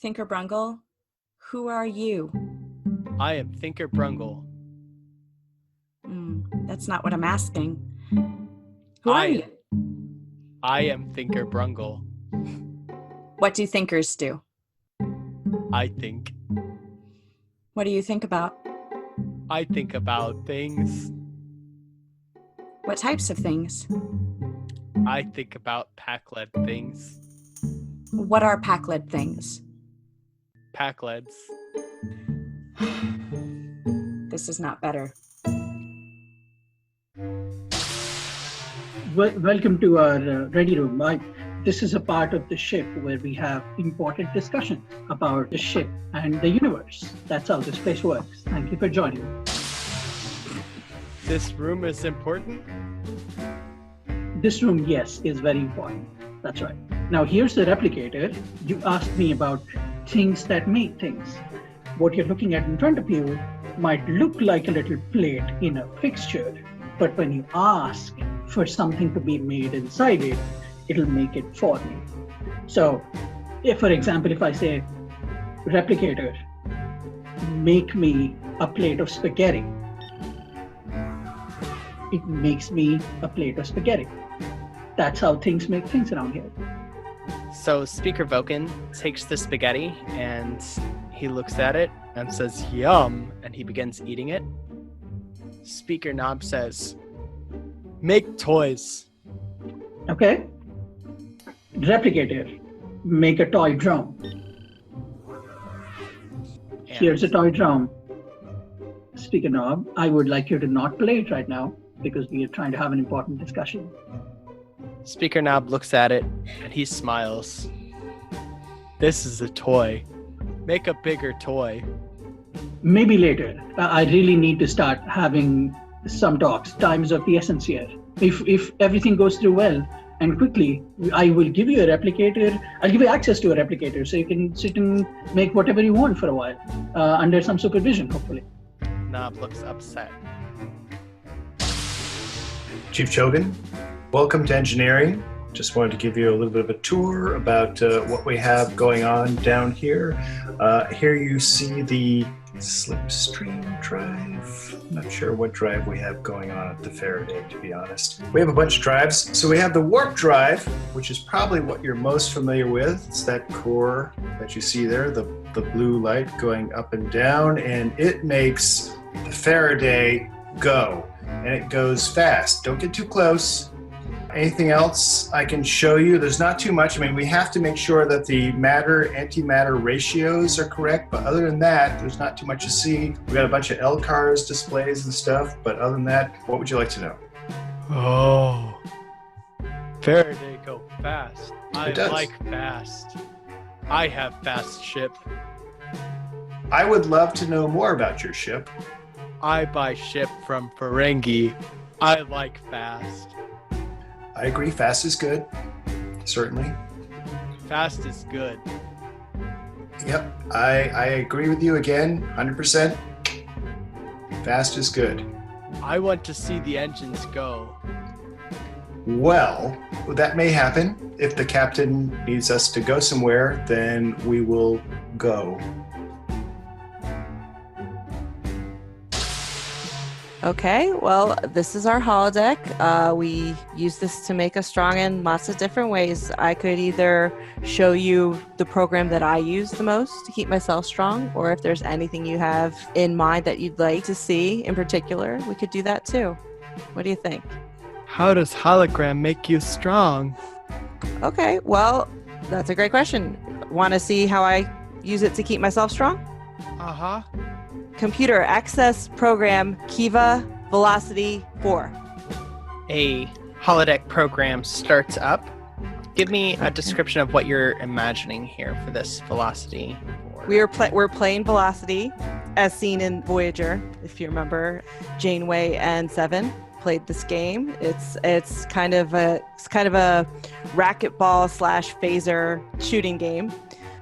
Speaker 4: Thinker Brungle, who are you?
Speaker 2: I am Thinker Brungle.
Speaker 4: That's not what I'm asking. Who are you?
Speaker 2: I am Thinker Brungle.
Speaker 4: What do thinkers do?
Speaker 2: I think.
Speaker 4: What do you think about?
Speaker 2: I think about things.
Speaker 4: What types of things?
Speaker 2: I think about Packled things.
Speaker 4: What are Packled things?
Speaker 2: Packleds.
Speaker 4: This is not better.
Speaker 1: Welcome to our ready room. This is a part of the ship where we have important discussions about the ship and the universe. That's how this place works. Thank you for joining.
Speaker 2: This room is important?
Speaker 1: This room, yes, is very important. That's right. Now here's the replicator. You asked me about things that make things. What you're looking at in front of you might look like a little plate in a fixture, but when you ask for something to be made inside it, it'll make it for you. So, if, for example, if I say, replicator, make me a plate of spaghetti, it makes me a plate of spaghetti. That's how things make things around here.
Speaker 2: So Speaker Vulcan takes the spaghetti and he looks at it and says, yum, and he begins eating it. Speaker Knob says, make toys.
Speaker 1: Okay. Replicator, make a toy drum. Here's a toy drum. Speaker Knob, I would like you to not play it right now because we are trying to have an important discussion.
Speaker 2: Speaker Knob looks at it and he smiles. This is a toy. Make a bigger toy.
Speaker 1: Maybe later. I really need to start having some talks. Time is of the essence here. If everything goes through well and quickly, I will give you a replicator. I'll give you access to a replicator so you can sit and make whatever you want for a while under some supervision, hopefully.
Speaker 2: Knob looks upset.
Speaker 5: Chief Chogan, welcome to engineering. Just wanted to give you a little bit of a tour about what we have going on down here. Here you see the Slipstream drive. I'm not sure what drive we have going on at the Faraday, to be honest. We have a bunch of drives. So we have the warp drive, which is probably what you're most familiar with. It's that core that you see there, the blue light going up and down, and it makes the Faraday go. And it goes fast. Don't get too close. Anything else I can show you? There's not too much. I mean, we have to make sure that the matter-antimatter ratios are correct, but other than that, there's not too much to see. We've got a bunch of LCARS displays and stuff, but other than that, what would you like to know?
Speaker 2: Oh. Faraday go fast. I
Speaker 5: It does.
Speaker 2: like fast.
Speaker 8: I have fast ship.
Speaker 5: I would love to know more about your ship.
Speaker 8: I buy ship from Ferengi. I like fast.
Speaker 5: I agree, fast is good. Certainly.
Speaker 8: Fast is good.
Speaker 5: Yep, I agree with you again, 100%. Fast is good.
Speaker 8: I want to see the engines go.
Speaker 5: Well, that may happen. If the captain needs us to go somewhere, then we will go.
Speaker 3: Okay, well, this is our holodeck. We use this to make us strong in lots of different ways. I could either show you the program that I use the most to keep myself strong, or if there's anything you have in mind that you'd like to see in particular, we could do that too. What do you think?
Speaker 8: How does hologram make you strong?
Speaker 3: Okay, well, that's a great question. Want to see how I use it to keep myself strong?
Speaker 8: Uh-huh.
Speaker 3: Computer access program Kiva Velocity 4.
Speaker 2: A holodeck program starts up. Give me a description of what you're imagining here for this Velocity 4.
Speaker 3: We're playing Velocity as seen in Voyager. If you remember, Janeway and Seven played this game. It's kind of a racquetball / phaser shooting game.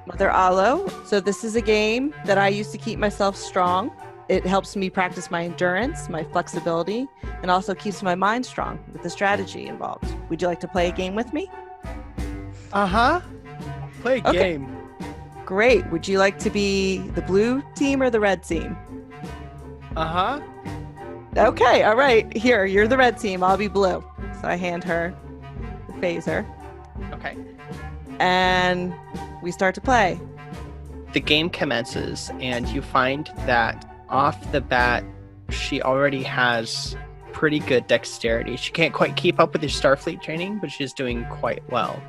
Speaker 3: Mother Alo. So this is a game that I use to keep myself strong. It helps me practice my endurance, my flexibility, and also keeps my mind strong with the strategy involved. Would you like to play a game with me?
Speaker 8: Uh-huh. Play a
Speaker 3: Okay.
Speaker 8: game.
Speaker 3: Great. Would you like to be the blue team or the red team?
Speaker 8: Uh-huh.
Speaker 3: Okay, all right. Here, you're the red team. I'll be blue. So I hand her the phaser,
Speaker 2: Okay.
Speaker 3: and we start to play.
Speaker 2: The game commences, and you find that off the bat, she already has pretty good dexterity. She can't quite keep up with your Starfleet training, but she's doing quite well.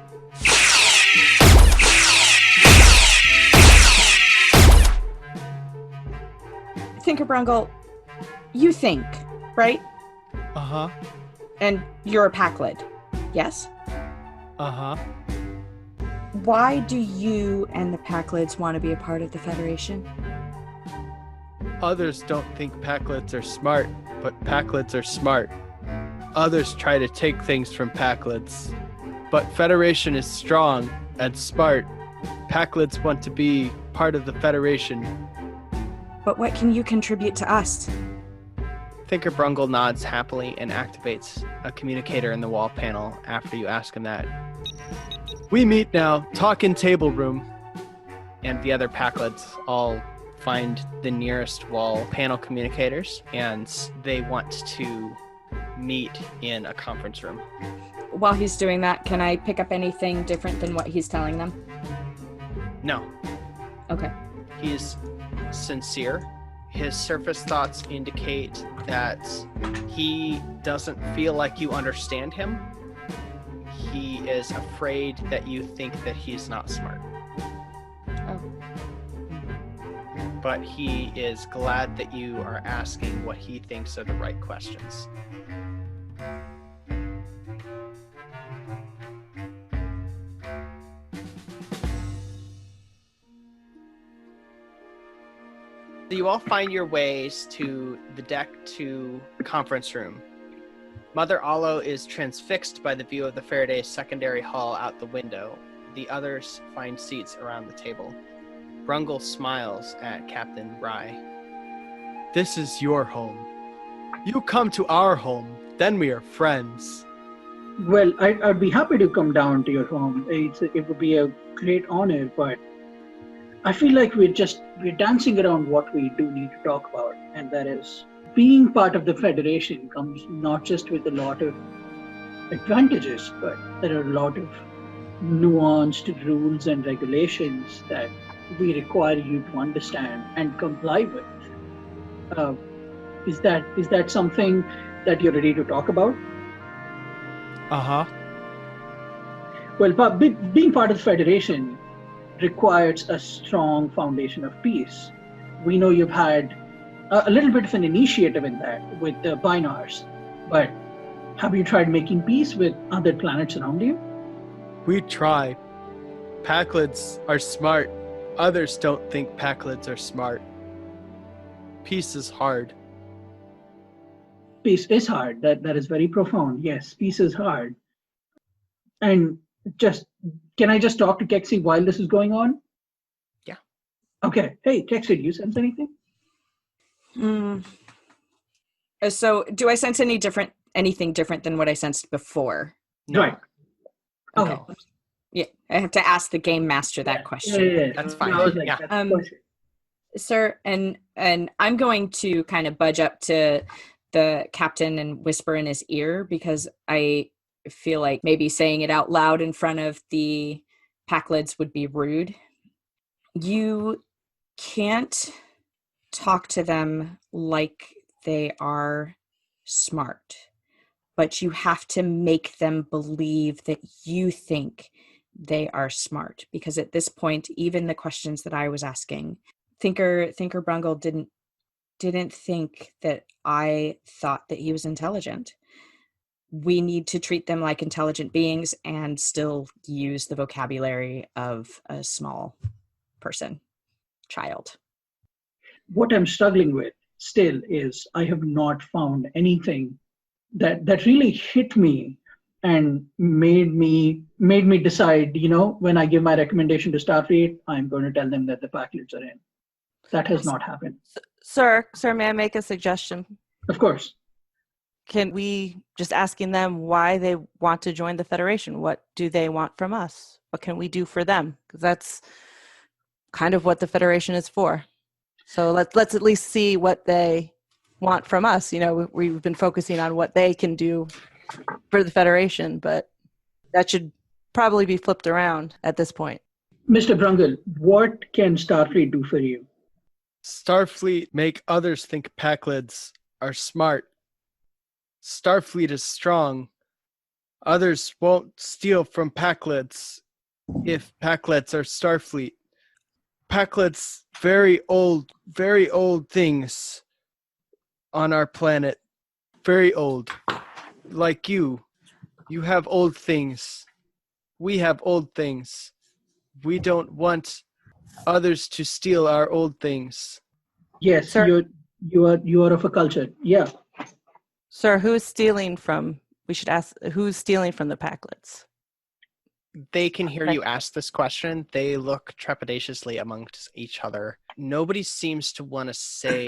Speaker 4: Thinker Brungle, you think, right?
Speaker 8: Uh-huh.
Speaker 4: And you're a Packlid, yes?
Speaker 8: Uh-huh.
Speaker 4: Why do you and the Packlids want to be a part of the Federation?
Speaker 8: Others don't think Packlids are smart, but Packlids are smart. Others try to take things from Packlids. But Federation is strong and smart. Packlids want to be part of the Federation.
Speaker 4: But what can you contribute to us?
Speaker 2: Thinker Brungle nods happily and activates a communicator in the wall panel after you ask him that.
Speaker 8: We meet now, talk in table room.
Speaker 2: And the other Packlids all find the nearest wall panel communicators, and they want to meet in a conference room.
Speaker 4: While he's doing that, can I pick up anything different than what he's telling them?
Speaker 2: No,
Speaker 4: Okay.
Speaker 2: he's sincere. His surface thoughts indicate that he doesn't feel like you understand him. He is afraid that you think that he's not smart.
Speaker 4: Oh.
Speaker 2: But he is glad that you are asking what he thinks are the right questions. So you all find your ways to the deck to the conference room. Mother Alo is transfixed by the view of the Faraday secondary hall out the window. The others find seats around the table. Brungle smiles at Captain Rye.
Speaker 8: This is your home. You come to our home, then we are friends.
Speaker 1: Well, I'd be happy to come down to your home. It would be a great honor, but I feel like we're dancing around what we do need to talk about, and that is being part of the Federation comes not just with a lot of advantages, but there are a lot of nuanced rules and regulations that we require you to understand and comply with. Is that something that you're ready to talk about?
Speaker 8: Uh-huh.
Speaker 1: Well, being part of the Federation requires a strong foundation of peace. We know you've had a little bit of an initiative in that with the Binars, but have you tried making peace with other planets around you?
Speaker 8: We try. Packlids are smart. Others don't think Packlids are smart. Peace is hard.
Speaker 1: Peace is hard. That is very profound. Yes, peace is hard. And just can I just talk to Kexi while this is going on?
Speaker 2: Yeah.
Speaker 1: Okay. Hey, Kexi, do you sense anything?
Speaker 4: So, do I sense anything different than what I sensed before?
Speaker 2: No.
Speaker 1: Right. Okay.
Speaker 2: No.
Speaker 4: Yeah, I have to ask the game master that question.
Speaker 1: Yeah.
Speaker 2: That's fine.
Speaker 1: I was like,
Speaker 2: Yeah.
Speaker 1: that's the question.
Speaker 4: Sir, and I'm going to kind of budge up to the captain and whisper in his ear because I feel like maybe saying it out loud in front of the Packlids would be rude. You can't talk to them like they are smart, but you have to make them believe that you think they are smart, because at this point, even the questions that I was asking, Thinker Brungle didn't think that I thought that he was intelligent. We need to treat them like intelligent beings and still use the vocabulary of a small person, child.
Speaker 1: What I'm struggling with still is I have not found anything that really hit me and made me decide, when I give my recommendation to Starfleet, I'm going to tell them that the Packlids are in. That has not happened.
Speaker 3: Sir, may I make a suggestion?
Speaker 1: Of course.
Speaker 3: Can we just asking them why they want to join the Federation? What do they want from us? What can we do for them? Because that's kind of what the Federation is for. So let's at least see what they want from us. We've been focusing on what they can do for the Federation, but that should probably be flipped around at this point.
Speaker 1: Mr. Brungle, what can Starfleet do for you?
Speaker 8: Starfleet make others think Packlids are smart. Starfleet is strong. Others won't steal from Packlids if Packlids are Starfleet. Packlids very old things on our planet. Very old. Like you. You have old things. We have old things. We don't want others to steal our old things.
Speaker 1: Yes,
Speaker 3: Sir?
Speaker 1: you are of a culture. Yeah.
Speaker 3: Sir, who's stealing from the Packlids?
Speaker 2: They can hear you ask this question. They look trepidatiously amongst each other. Nobody seems to want to say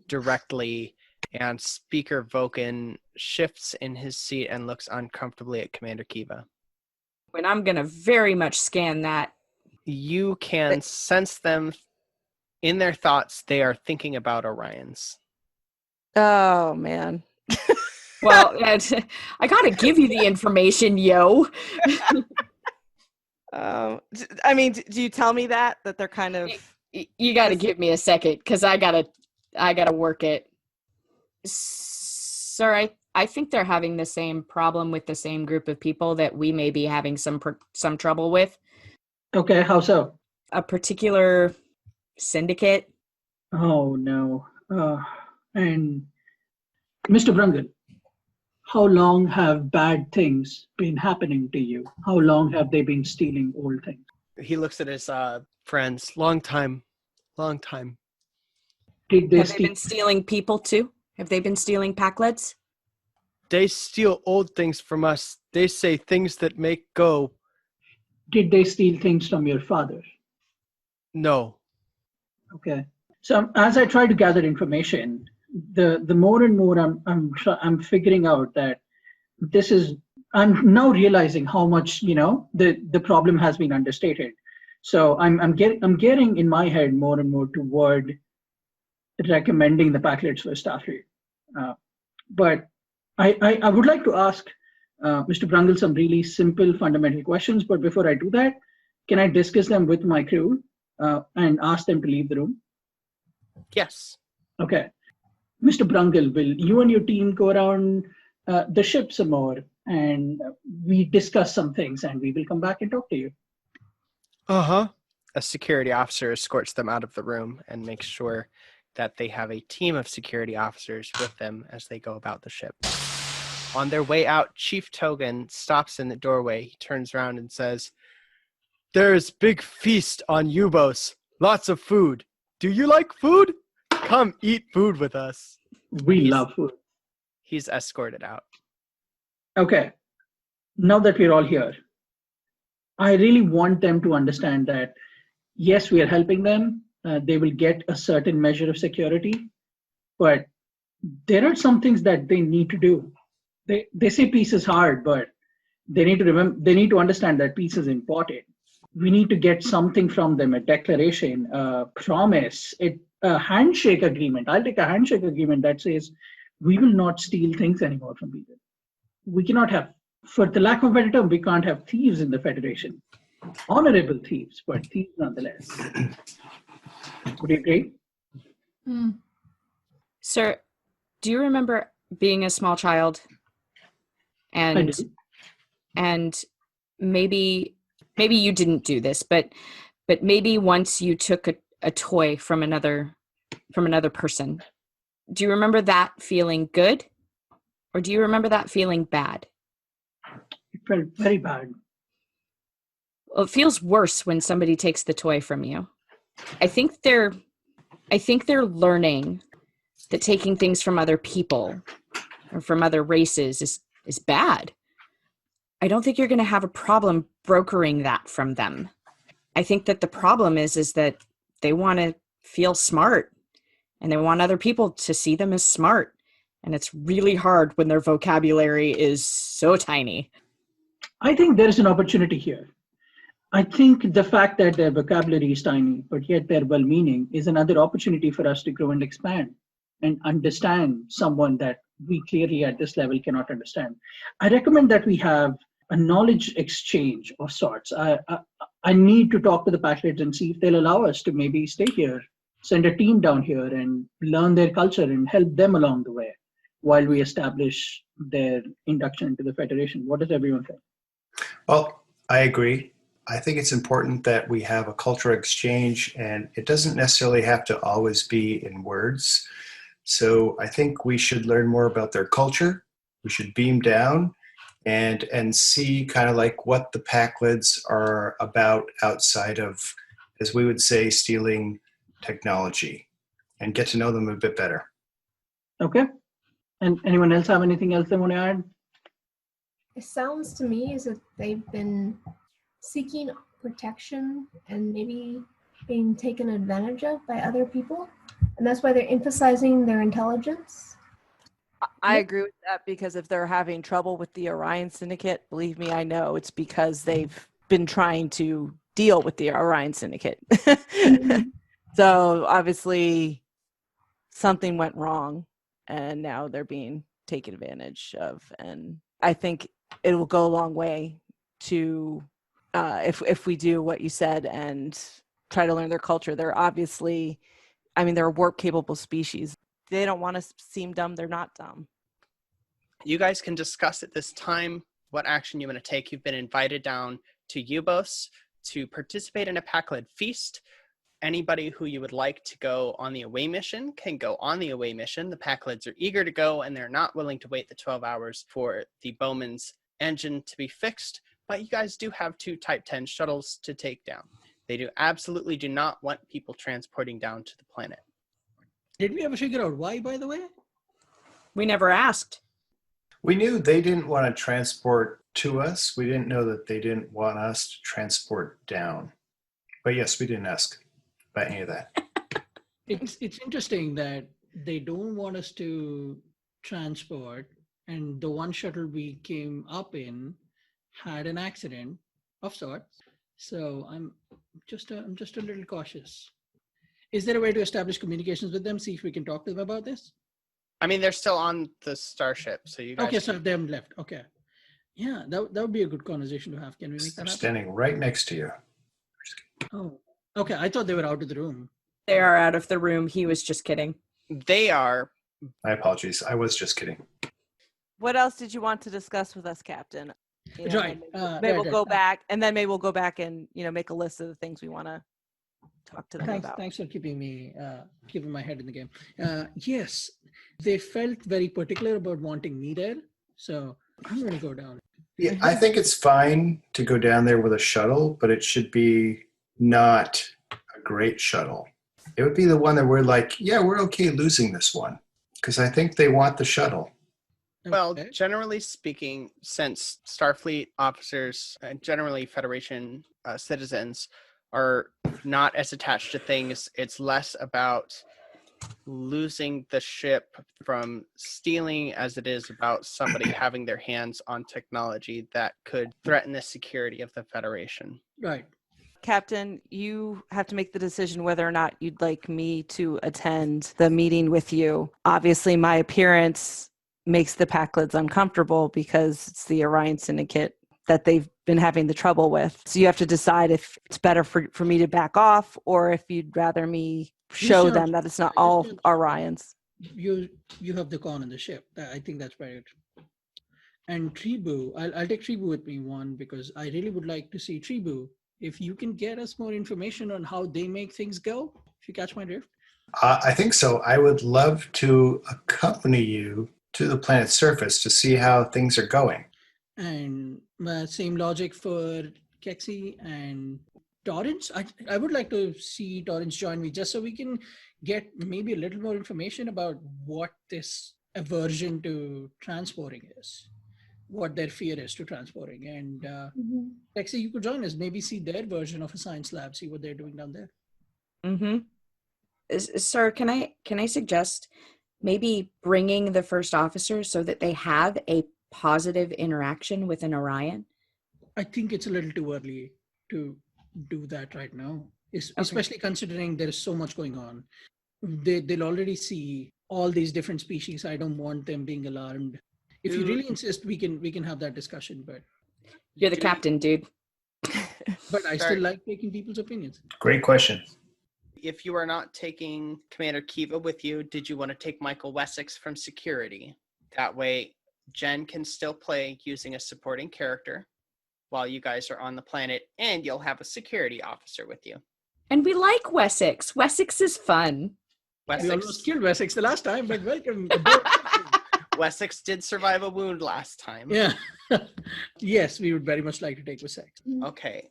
Speaker 2: directly, and Speaker Vulcan shifts in his seat and looks uncomfortably at Commander Kiva.
Speaker 4: When I'm going to very much scan that.
Speaker 2: You can sense them in their thoughts. They are thinking about Orions.
Speaker 3: Oh, man.
Speaker 4: Well, I got to give you the information, yo.
Speaker 3: Do you tell me that they're kind of...
Speaker 4: You got to give me a second because I gotta work it. Sir, I think they're having the same problem with the same group of people that we may be having some trouble with.
Speaker 1: Okay, how so?
Speaker 4: A particular syndicate.
Speaker 1: Oh, no. And Mr. Brungle, how long have bad things been happening to you? How long have they been stealing old things?
Speaker 2: He looks at his friends. Long time.
Speaker 1: Did they
Speaker 4: Have they been stealing people too? Have they been stealing Packlids?
Speaker 8: They steal old things from us. They say things that make go.
Speaker 1: Did they steal things from your father?
Speaker 8: No.
Speaker 1: Okay. So as I try to gather information, the more and more I'm figuring out that I'm now realizing how much the problem has been understated. So I'm getting in my head more and more toward recommending the Packlids for Starfleet. But I would like to ask Mr. Brungle some really simple fundamental questions. But before I do that, can I discuss them with my crew and ask them to leave the room?
Speaker 2: Yes.
Speaker 1: Okay. Mr. Brungle, will you and your team go around the ship some more and we discuss some things and we will come back and talk to you?
Speaker 8: Uh-huh.
Speaker 2: A security officer escorts them out of the room and makes sure that they have a team of security officers with them as they go about the ship. On their way out, Chief Togan stops in the doorway. He turns around and says,
Speaker 8: There's big feast on Yubos. Lots of food. Do you like food? Come eat food with us.
Speaker 1: We
Speaker 2: He's-
Speaker 1: love food.
Speaker 2: He's escorted out.
Speaker 1: Okay, now that we're all here, I really want them to understand that, yes, we are helping them. They will get a certain measure of security, but there are some things that they need to do. They say peace is hard, but they need to remember, they need to understand that peace is important. We need to get something from them, a declaration, a promise, a handshake agreement. I'll take a handshake agreement that says we will not steal things anymore from people. We cannot have, for the lack of a better term, we can't have thieves in the Federation. Honorable thieves, but thieves nonetheless. Would you agree?
Speaker 4: Sir, do you remember being a small child?
Speaker 1: I do.
Speaker 4: And maybe you didn't do this, but maybe once you took a toy from another person. Do you remember that feeling good? Or do you remember that feeling bad?
Speaker 1: It felt very bad.
Speaker 4: Well, it feels worse when somebody takes the toy from you. I think they're learning that taking things from other people or from other races is bad. I don't think you're going to have a problem brokering that from them. I think that the problem is that they want to feel smart and they want other people to see them as smart. And it's really hard when their vocabulary is so tiny.
Speaker 1: I think there is an opportunity here. I think the fact that their vocabulary is tiny, but yet they're well-meaning, is another opportunity for us to grow and expand and understand someone that we clearly at this level cannot understand. I recommend that we have a knowledge exchange of sorts. I need to talk to the Patriots and see if they'll allow us to maybe stay here, send a team down here and learn their culture and help them along the way while we establish their induction into the Federation. What does everyone think?
Speaker 5: Well, I agree. I think it's important that we have a cultural exchange, and it doesn't necessarily have to always be in words. So I think we should learn more about their culture. We should beam down and see kind of like what the Packlids are about outside of, as we would say, stealing technology, and get to know them a bit better.
Speaker 1: Okay. And anyone else have anything else they want to add?
Speaker 6: It sounds to me as if they've been seeking protection and maybe being taken advantage of by other people. And that's why they're emphasizing their intelligence.
Speaker 3: I agree with that, because if they're having trouble with the Orion Syndicate, believe me, I know it's because they've been trying to deal with the Orion Syndicate. So obviously something went wrong and now they're being taken advantage of. And I think it will go a long way to if we do what you said and try to learn their culture. They're obviously, they're a warp capable species. They don't want to seem dumb. They're not dumb.
Speaker 2: You guys can discuss at this time what action you want to take. You've been invited down to Yubos to participate in a Paklid feast. Anybody who you would like to go on the away mission can go on the away mission. The Paklids are eager to go, and they're not willing to wait the 12 hours for the Bowman's engine to be fixed. But you guys do have 2 Type 10 shuttles to take down. They absolutely do not want people transporting down to the planet.
Speaker 1: Did we ever figure out why, by the way?
Speaker 4: We never asked.
Speaker 5: We knew they didn't want to transport to us. We didn't know that they didn't want us to transport down. But yes, we didn't ask about any of that.
Speaker 1: It's interesting that they don't want us to transport, and the one shuttle we came up in had an accident of sorts. So I'm just a little cautious. Is there a way to establish communications with them? See if we can talk to them about this.
Speaker 2: They're still on the starship, so you guys.
Speaker 1: Okay, so they haven't left. Okay, yeah, that would be a good conversation to have. Can we make that
Speaker 5: I'm
Speaker 1: happen?
Speaker 5: standing right next to you.
Speaker 1: Oh, okay. I thought they were out of the room.
Speaker 4: They are out of the room. He was just kidding.
Speaker 2: They are.
Speaker 5: My apologies. I was just kidding.
Speaker 3: What else did you want to discuss with us, Captain?
Speaker 1: Right.
Speaker 3: Maybe we'll go back, and then maybe we'll go back and make a list of the things we want to talk to them about.
Speaker 1: Thanks for keeping my head in the game. Yes, they felt very particular about wanting me there, so I'm going to go down.
Speaker 5: Yeah, I think it's fine to go down there with a shuttle, but it should be not a great shuttle. It would be the one that we're like, yeah, we're okay losing this one, because I think they want the shuttle.
Speaker 2: Well,
Speaker 1: Okay.
Speaker 2: generally speaking, since Starfleet officers and generally Federation citizens are not as attached to things, it's less about losing the ship from stealing as it is about somebody having their hands on technology that could threaten the security of the Federation.
Speaker 1: Right.
Speaker 3: Captain, you have to make the decision whether or not you'd like me to attend the meeting with you. Obviously, my appearance makes the Packlids uncomfortable because it's the Orion Syndicate that they've been having the trouble with. So you have to decide if it's better for me to back off or if you'd rather me show them that it's not all Orions.
Speaker 1: You have the con on the ship. I think that's very. And Tribu, I'll take Tribu with me, one, because I really would like to see Tribu. If you can get us more information on how they make things go, if you catch my drift.
Speaker 5: I think so. I would love to accompany you to the planet's surface to see how things are going.
Speaker 1: And same logic for Kexi and Torrance. I would like to see Torrance join me just so we can get maybe a little more information about what this aversion to transporting is, what their fear is to transporting. And Kexi, you could join us, maybe see their version of a science lab, see what they're doing down there.
Speaker 4: Mm-hmm. Sir, can I suggest maybe bringing the first officers so that they have a positive interaction with an Orion?
Speaker 1: I think it's a little too early to do that right now, especially considering there is so much going on. They'll already see all these different species. I don't want them being alarmed. If you really insist, we can have that discussion. But
Speaker 4: you're the captain, dude.
Speaker 1: But I still like taking people's opinions.
Speaker 5: Great question.
Speaker 2: If you are not taking Commander Kiva with you, did you want to take Michael Wessex from security? That way, Jen can still play using a supporting character while you guys are on the planet, and you'll have a security officer with you.
Speaker 4: And we like Wessex. Wessex is fun.
Speaker 1: We almost killed Wessex the last time, but welcome.
Speaker 2: Wessex did survive a wound last time.
Speaker 1: Yeah. Yes, we would very much like to take Wessex.
Speaker 2: Okay.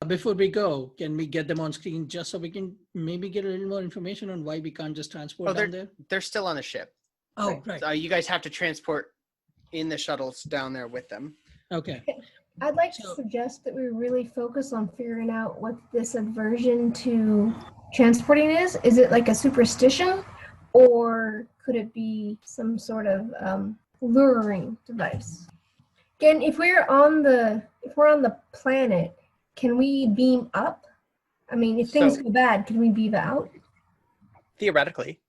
Speaker 1: Before we go, can we get them on screen just so we can maybe get a little more information on why we can't just transport down there?
Speaker 2: They're still on the ship.
Speaker 1: Oh, right.
Speaker 2: So you guys have to transport in the shuttles down there with them.
Speaker 1: Okay.
Speaker 6: I'd like to suggest that we really focus on figuring out what this aversion to transporting is. Is it like a superstition, or could it be some sort of luring device? Again, if we're on the planet, can we beam up? I mean, if things go bad, can we beam out?
Speaker 2: Theoretically.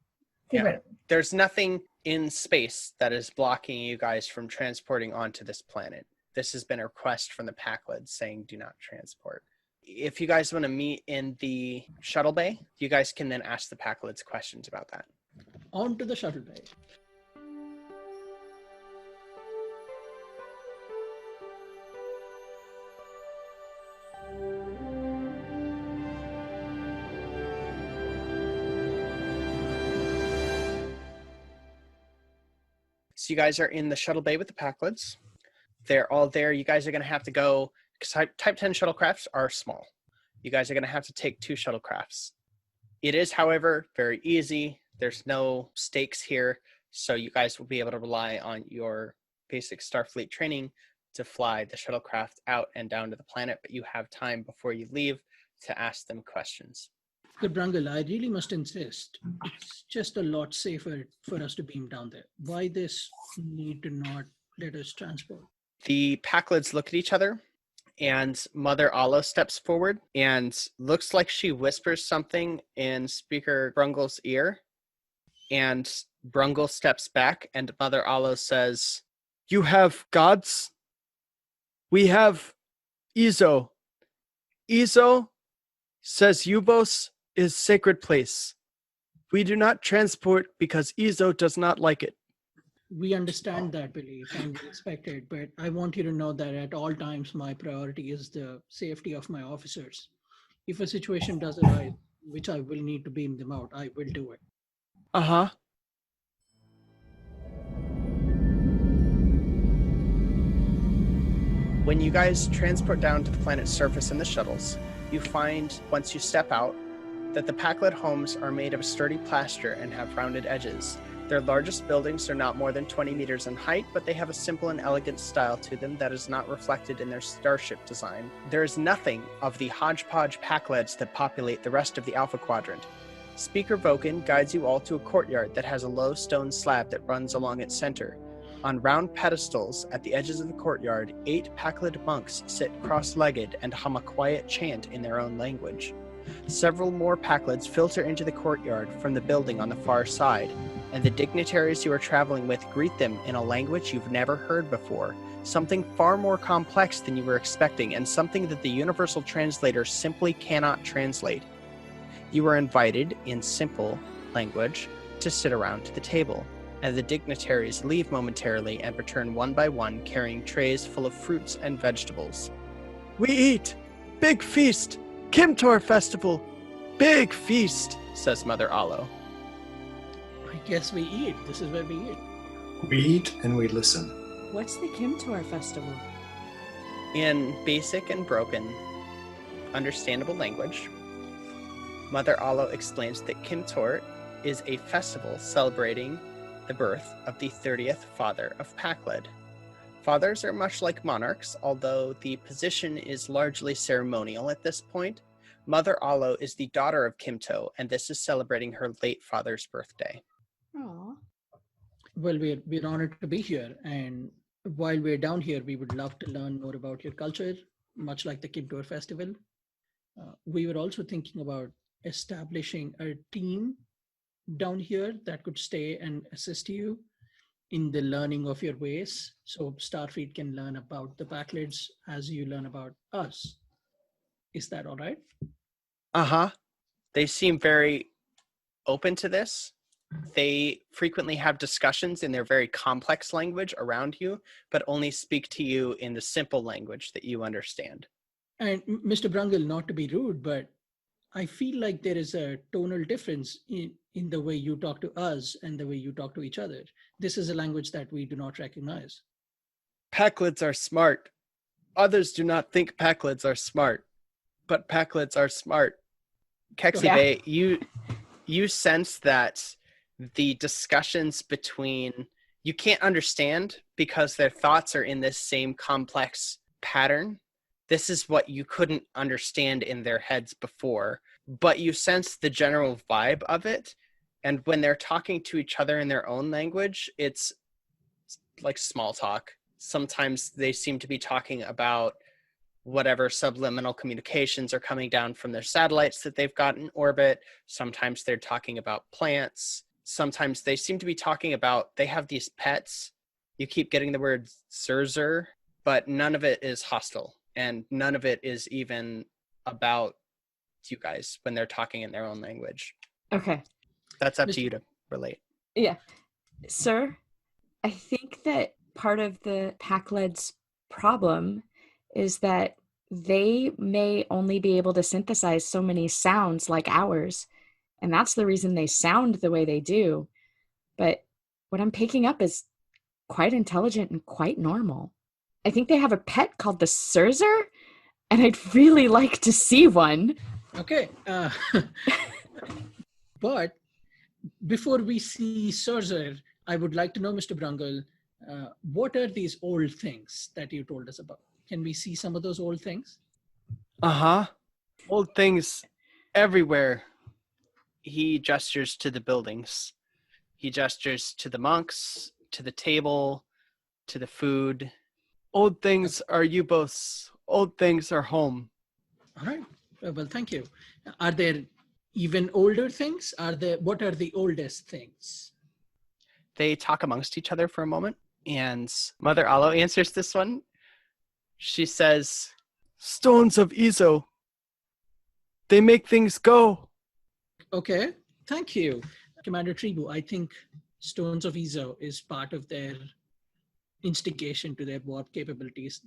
Speaker 6: Theoretically.
Speaker 2: Yeah. There's nothing in space that is blocking you guys from transporting onto this planet. This has been a request from the Packlids saying do not transport. If you guys want to meet in the shuttle bay, you guys can then ask the Packlids questions about that.
Speaker 1: On to the shuttle bay.
Speaker 2: So you guys are in the shuttle bay with the Packlids. They're all there. You guys are going to have to go, because Type 10 shuttlecrafts are small. You guys are going to have to take 2 shuttlecrafts. It is, however, very easy. There's no stakes here, so you guys will be able to rely on your basic Starfleet training to fly the shuttlecraft out and down to the planet, but you have time before you leave to ask them questions.
Speaker 1: Good, Brangle, I really must insist. It's just a lot safer for us to beam down there. Why this need to not let us transport?
Speaker 2: The Packlids look at each other, and Mother Allah steps forward and looks like she whispers something in Speaker Brungle's ear. And Brungle steps back, and Mother Allah says,
Speaker 8: "You have gods? We have Izo. Izo says Yubos is sacred place. We do not transport because Izo does not like it."
Speaker 1: We understand that belief and we respect it, but I want you to know that at all times my priority is the safety of my officers. If a situation does arise, which I will need to beam them out, I will do it.
Speaker 8: Uh-huh.
Speaker 2: When you guys transport down to the planet's surface in the shuttles, you find, once you step out, that the Packlet homes are made of sturdy plaster and have rounded edges. Their largest buildings are not more than 20 meters in height, but they have a simple and elegant style to them that is not reflected in their starship design. There is nothing of the hodgepodge Packlets that populate the rest of the Alpha Quadrant. Speaker Voken guides you all to a courtyard that has a low stone slab that runs along its center. On round pedestals at the edges of the courtyard, 8 Packlet monks sit cross-legged and hum a quiet chant in their own language. Several more Packlets filter into the courtyard from the building on the far side, and the dignitaries you are traveling with greet them in a language you've never heard before, something far more complex than you were expecting, and something that the Universal Translator simply cannot translate. You are invited, in simple language, to sit around to the table, and the dignitaries leave momentarily and return one by one carrying trays full of fruits and vegetables.
Speaker 8: We eat! Big feast! Kimtor Festival! Big feast!
Speaker 2: Says Mother Alo.
Speaker 1: I guess we eat. This is where we eat.
Speaker 5: We eat and we listen.
Speaker 4: What's the Kimtor Festival?
Speaker 2: In basic and broken, understandable language, Mother Alo explains that Kimtor is a festival celebrating the birth of the 30th father of Pakled. Fathers are much like monarchs, although the position is largely ceremonial at this point. Mother Alo is the daughter of Kimto, and this is celebrating her late father's birthday.
Speaker 4: Aww.
Speaker 1: Well, we're honored to be here, and while we're down here, we would love to learn more about your culture, much like the Kimtor Festival. We were also thinking about establishing a team down here that could stay and assist you in the learning of your ways, so Starfleet can learn about the Packlets as you learn about us. Is that all right?
Speaker 2: Uh-huh. They seem very open to this. They frequently have discussions in their very complex language around you, but only speak to you in the simple language that you understand.
Speaker 1: And Mr. Brungle, not to be rude, but I feel like there is a tonal difference in the way you talk to us and the way you talk to each other. This is a language that we do not recognize.
Speaker 8: Packlets are smart. Others do not think Packlets are smart, but Packlets are smart.
Speaker 2: Kexibe, you sense that the discussions between you can't understand because their thoughts are in this same complex pattern. This is what you couldn't understand in their heads before, but you sense the general vibe of it. And when they're talking to each other in their own language, it's like small talk. Sometimes they seem to be talking about whatever subliminal communications are coming down from their satellites that they've got in orbit. Sometimes they're talking about plants. Sometimes they seem to be talking about, they have these pets. You keep getting the word Zerzer, but none of it is hostile. And none of it is even about you guys when they're talking in their own language.
Speaker 4: Okay.
Speaker 2: That's up to you to relate.
Speaker 4: Yeah. Sir, I think that part of the Packled's problem is that they may only be able to synthesize so many sounds like ours. And that's the reason they sound the way they do. But what I'm picking up is quite intelligent and quite normal. I think they have a pet called the Zerzer, and I'd really like to see one.
Speaker 1: Okay. But before we see Zerzer, I would like to know, Mr. Brungle, what are these old things that you told us about? Can we see some of those old things?
Speaker 8: Uh-huh. Old things everywhere.
Speaker 2: He gestures to the buildings. He gestures to the monks, to the table, to the food.
Speaker 8: Old things are U-boats. Old things are home.
Speaker 1: All right. Well, thank you. Are there even older things? What are the oldest things?
Speaker 2: They talk amongst each other for a moment, and Mother Alo answers this one. She says,
Speaker 8: Stones of Izo. They make things go.
Speaker 1: Okay. Thank you. Commander Tribu, I think Stones of Izo is part of their instigation to their warp capabilities.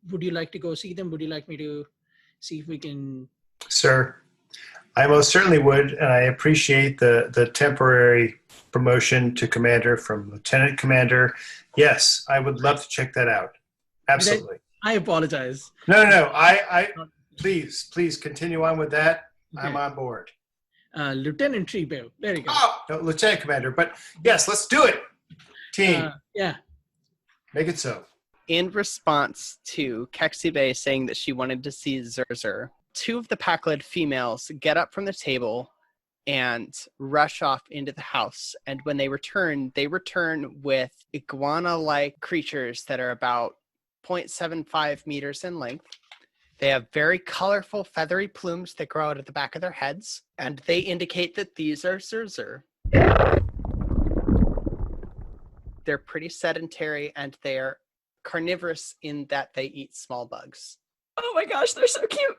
Speaker 1: Would you like to go see them? Would you like me to see if we can?
Speaker 5: Sir, I most certainly would, and I appreciate the temporary promotion to commander from lieutenant commander. Yes, I would love to check that out. Absolutely.
Speaker 1: I apologize.
Speaker 5: No. I please continue on with that.
Speaker 1: Okay.
Speaker 5: I'm on board.
Speaker 1: Lieutenant Treebo. There you go.
Speaker 5: Oh, no, Lieutenant Commander. But yes, let's do it. Team,
Speaker 1: Yeah.
Speaker 5: make it so.
Speaker 2: In response to Kexibe saying that she wanted to see Zerzer, two of the Pakled females get up from the table and rush off into the house. And when they return with iguana-like creatures that are about 0.75 meters in length. They have very colorful feathery plumes that grow out at the back of their heads, and they indicate that these are Zerzer. They're pretty sedentary, and they're carnivorous in that they eat small bugs.
Speaker 4: Oh my gosh, they're so cute.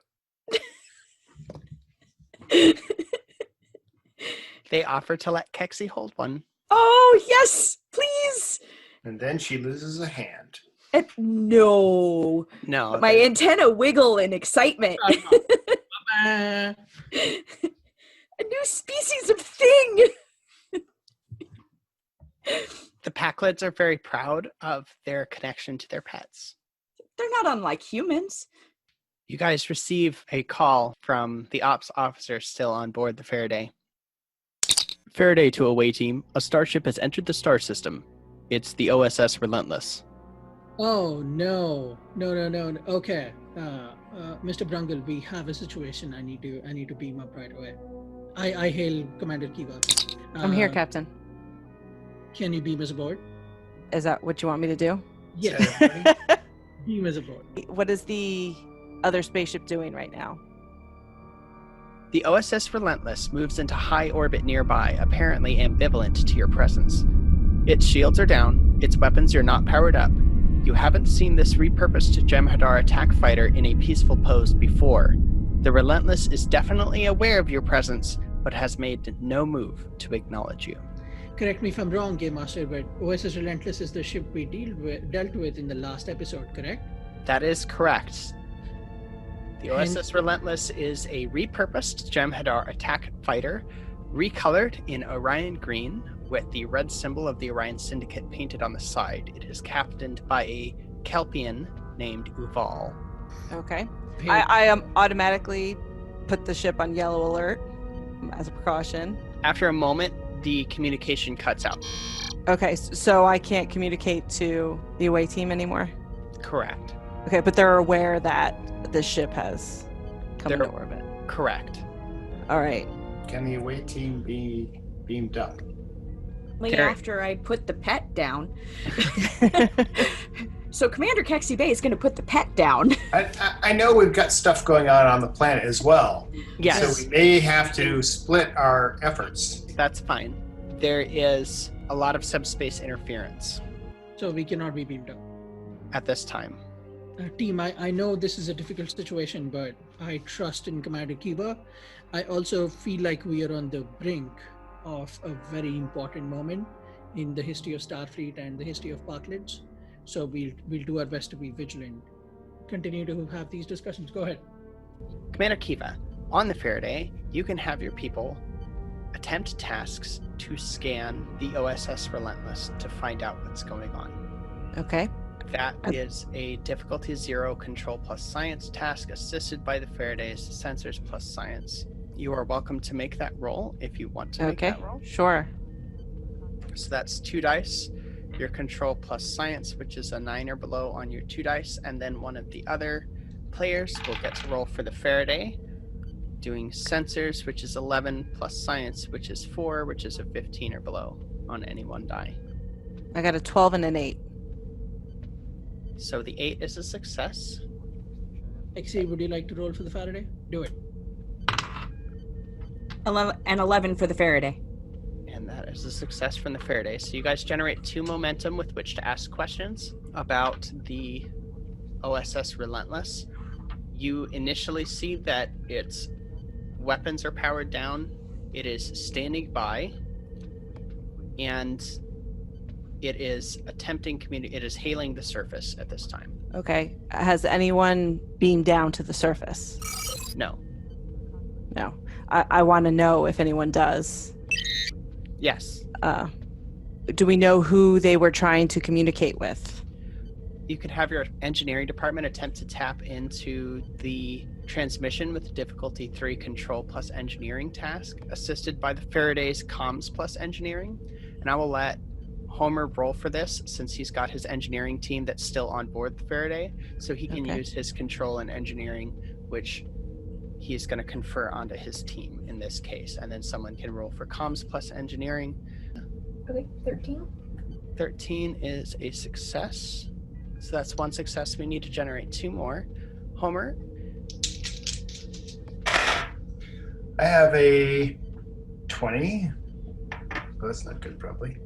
Speaker 2: They offer to let Kexi hold one.
Speaker 4: Oh, yes, please.
Speaker 5: And then she loses a hand.
Speaker 4: No.
Speaker 2: No.
Speaker 4: My antenna wiggle in excitement.
Speaker 1: Uh,
Speaker 4: A new species of thing.
Speaker 2: The Pakleds are very proud of their connection to their pets.
Speaker 4: They're not unlike humans.
Speaker 2: You guys receive a call from the ops officer still on board the Faraday. Faraday to away team. A starship has entered the star system. It's the OSS Relentless.
Speaker 1: oh, no. Okay. Mr. Brungle, we have a situation. I need to beam up right away. I hail Commander Kiva.
Speaker 3: I'm here, Captain.
Speaker 1: Can you beam us aboard?
Speaker 3: Is that what you want me to do?
Speaker 1: Yes. Beam us aboard.
Speaker 3: What is the other spaceship doing right now?
Speaker 2: The OSS Relentless moves into high orbit nearby, apparently ambivalent to your presence. Its shields are down, its weapons are not powered up. You haven't seen this repurposed Jem'Hadar attack fighter in a peaceful pose before. The Relentless is definitely aware of your presence, but has made no move to acknowledge you.
Speaker 1: Correct me if I'm wrong, Game Master, but OSS Relentless is the ship we dealt with in the last episode, correct?
Speaker 2: That is correct. The
Speaker 1: And-
Speaker 2: OSS Relentless is a repurposed Jem'Hadar attack fighter, recolored in Orion green, with the red symbol of the Orion Syndicate painted on the side. It is captained by a Kelpian named Uval.
Speaker 3: Okay.
Speaker 1: Hey,
Speaker 3: I automatically put the ship on yellow alert as a precaution.
Speaker 2: After a moment, the communication cuts out.
Speaker 3: Okay, so I can't communicate to the away team anymore?
Speaker 2: Correct.
Speaker 3: Okay, but they're aware that the ship has come
Speaker 2: They're-
Speaker 3: into orbit.
Speaker 2: Correct.
Speaker 3: All right.
Speaker 5: Can the away team be beamed up?
Speaker 4: Only
Speaker 2: Terry.
Speaker 4: after I put the pet down. So Commander Kexi Bay is going to put the pet down.
Speaker 5: I know we've got stuff going on the planet as well.
Speaker 2: Yes,
Speaker 5: So we may have to split our efforts.
Speaker 2: that's fine. There is a lot of subspace interference
Speaker 1: so we cannot be beamed up.
Speaker 2: at this time.
Speaker 1: Team, I know this is a difficult situation, but I trust in Commander Kiva. I also feel like we are on the brink of a very important moment in the history of Starfleet and the history of Parklets. So we'll do our best to be vigilant. Continue to have these discussions. Go ahead.
Speaker 2: Commander Kiva, on the Faraday, you can have your people attempt tasks to scan the OSS Relentless to find out what's going on.
Speaker 3: Okay.
Speaker 2: That is a difficulty 0 control plus science task assisted by the Faraday's sensors plus science. You are welcome to make that roll if you want to make
Speaker 3: Okay.
Speaker 2: that roll.
Speaker 3: Sure.
Speaker 2: So that's 2 dice, your control plus science, which is a 9 or below on your 2 dice, and then one of the other players will get to roll for the Faraday, doing sensors, which is 11, plus science, which is 4, which is a 15 or below on any one die.
Speaker 3: I got a 12 and an 8.
Speaker 2: So the 8 is a success.
Speaker 1: XC, would you like to roll for the Faraday? Do it.
Speaker 4: 11 for the Faraday.
Speaker 2: And that is a success from the Faraday. So you guys generate 2 momentum with which to ask questions about the OSS Relentless. You initially see that its weapons are powered down. It is standing by, and it is attempting it is hailing the surface at this time.
Speaker 3: Okay. Has anyone beamed down to the surface?
Speaker 2: No.
Speaker 3: No. I want to know if anyone does.
Speaker 2: Yes.
Speaker 3: Do we know who they were trying to communicate with?
Speaker 2: You could have your engineering department attempt to tap into the transmission with difficulty 3 control plus engineering task, assisted by the Faraday's comms plus engineering. And I will let Homer roll for this since he's got his engineering team that's still on board the Faraday, so he can use his control and engineering, which he's going to confer onto his team in this case. And then someone can roll for comms plus engineering.
Speaker 6: Okay, 13.
Speaker 2: 13 is a success. So that's one success. We need to generate 2 more. Homer?
Speaker 5: I have a 20. Oh, that's not good, probably.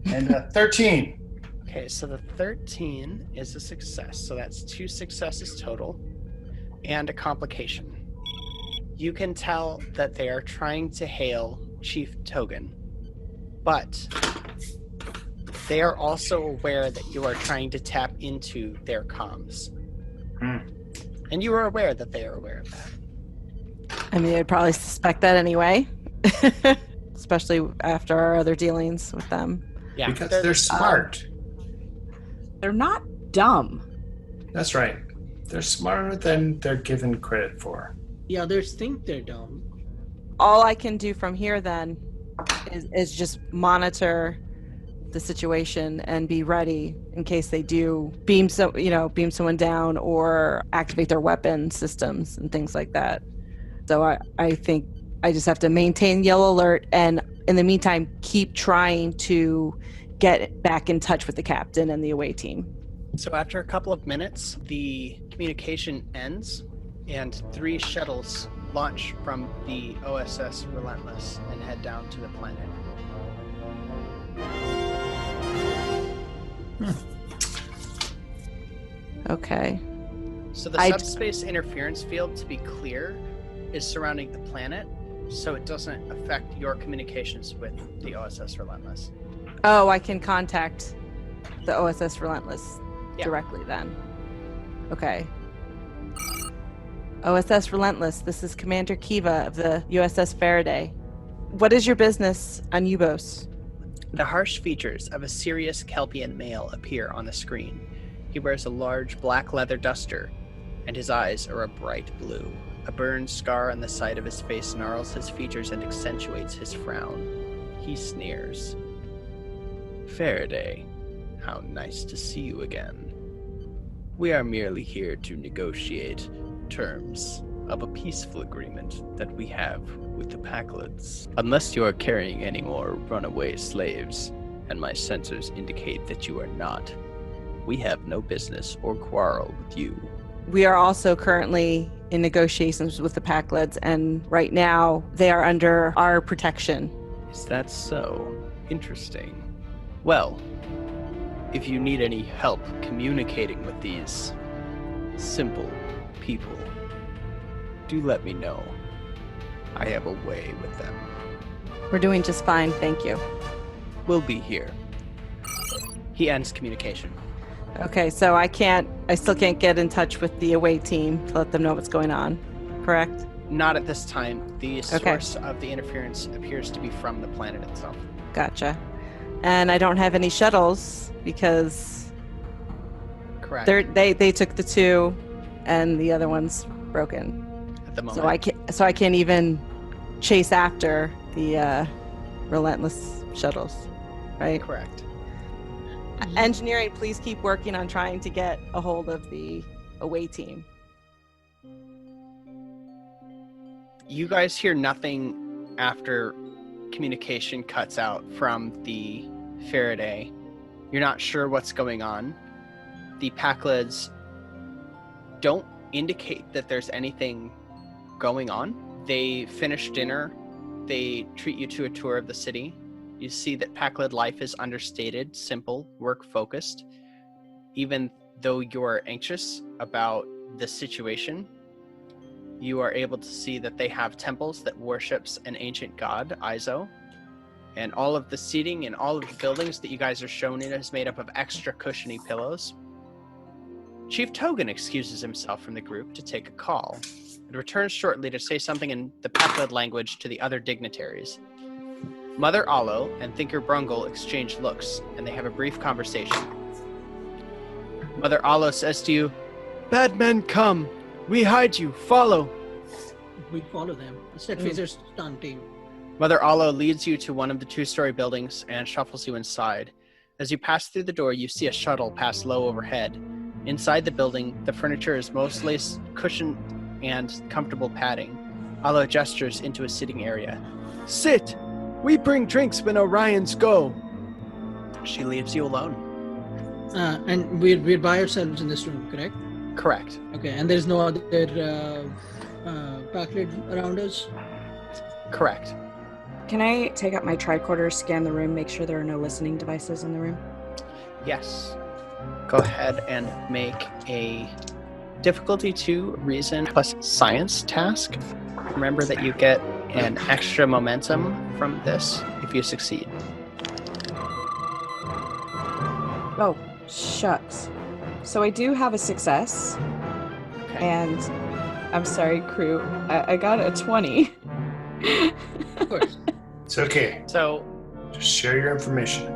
Speaker 5: And a 13.
Speaker 2: Okay, so the 13 is a success. So that's 2 successes total and a complication. You can tell that they are trying to hail Chief Togan, but they are also aware that you are trying to tap into their comms. And you are aware that they are aware of that.
Speaker 3: I mean, I'd probably suspect that anyway, especially after our other dealings with them.
Speaker 2: Yeah,
Speaker 5: Because they're smart.
Speaker 4: They're not dumb.
Speaker 5: That's right. They're smarter than they're given credit for.
Speaker 1: The others think they're dumb.
Speaker 3: All I can do from here then is just monitor the situation and be ready in case they do beam someone down or activate their weapon systems and things like that. So I think I just have to maintain yellow alert, and in the meantime keep trying to get back in touch with the captain and the away team.
Speaker 2: So after a couple of minutes, the communication ends and 3 shuttles launch from the OSS Relentless and head down to the planet.
Speaker 3: Okay.
Speaker 2: So the subspace interference field, to be clear, is surrounding the planet, so it doesn't affect your communications with the OSS Relentless.
Speaker 3: Oh, I can contact the OSS Relentless directly then. Okay. OSS Relentless, this is Commander Kiva of the USS Faraday. What is your business on Ubos?
Speaker 2: The harsh features of a serious Kelpian male appear on the screen. He wears a large black leather duster, and his eyes are a bright blue. A burn scar on the side of his face gnarls his features and accentuates his frown. He sneers. Faraday, how nice to see you again. We are merely here to negotiate terms of a peaceful agreement that we have with the Packlids. Unless you are carrying any more runaway slaves, and my sensors indicate that you are not, we have no business or quarrel with you.
Speaker 3: We are also currently in negotiations with the Packlids, and right now they are under our protection.
Speaker 2: Is that so? Interesting. Well, if you need any help communicating with these simple people, do let me know. I have a way with them.
Speaker 3: We're doing just fine, thank you.
Speaker 2: We'll be here. He ends communication.
Speaker 3: Okay, so I still can't get in touch with the away team to let them know what's going on, correct?
Speaker 2: Not at this time. The source of the interference appears to be from the planet itself.
Speaker 3: Gotcha. And I don't have any shuttles because
Speaker 2: Correct.
Speaker 3: they took the 2 and the other one's broken.
Speaker 2: At the moment.
Speaker 3: So I can't even chase after the relentless shuttles, right?
Speaker 2: Correct.
Speaker 3: Engineering, please keep working on trying to get a hold of the away team.
Speaker 2: You guys hear nothing after communication cuts out from the Faraday. You're not sure what's going on. The Packlids don't indicate that there's anything going on. They finish dinner. They treat you to a tour of the city. You see that Packlid life is understated, simple, work-focused. Even though you're anxious about the situation, you are able to see that they have temples that worships an ancient god, Izo. And all of the seating in all of the buildings that you guys are shown in is made up of extra cushiony pillows. Chief Togan excuses himself from the group to take a call and returns shortly to say something in the Packlid language to the other dignitaries. Mother Alo and Thinker Brungle exchange looks, and they have a brief conversation. Mother Alo says to you,
Speaker 8: Bad men come. We hide you. Follow.
Speaker 1: We follow them. The Set Phasers stunt team.
Speaker 2: Mother Alo leads you to one of the two-story buildings and shuffles you inside. As you pass through the door, you see a shuttle pass low overhead. Inside the building, the furniture is mostly cushioned and comfortable padding. Alo gestures into a sitting area.
Speaker 8: Sit. We bring drinks when Orions go.
Speaker 2: She leaves you alone.
Speaker 1: And we're by ourselves in this room, correct?
Speaker 2: Correct.
Speaker 1: Okay, and there's no other Packlet around us?
Speaker 2: Correct.
Speaker 4: Can I take out my tricorder, scan the room, make sure there are no listening devices in the room?
Speaker 2: Yes. Go ahead and make a difficulty 2 reason plus science task. Remember that you get an extra momentum from this if you succeed.
Speaker 4: Oh, shucks. So I do have a success.
Speaker 2: Okay.
Speaker 4: And I'm sorry, crew. I got a 20.
Speaker 1: Of course.
Speaker 5: It's okay.
Speaker 2: So
Speaker 5: Just share your information.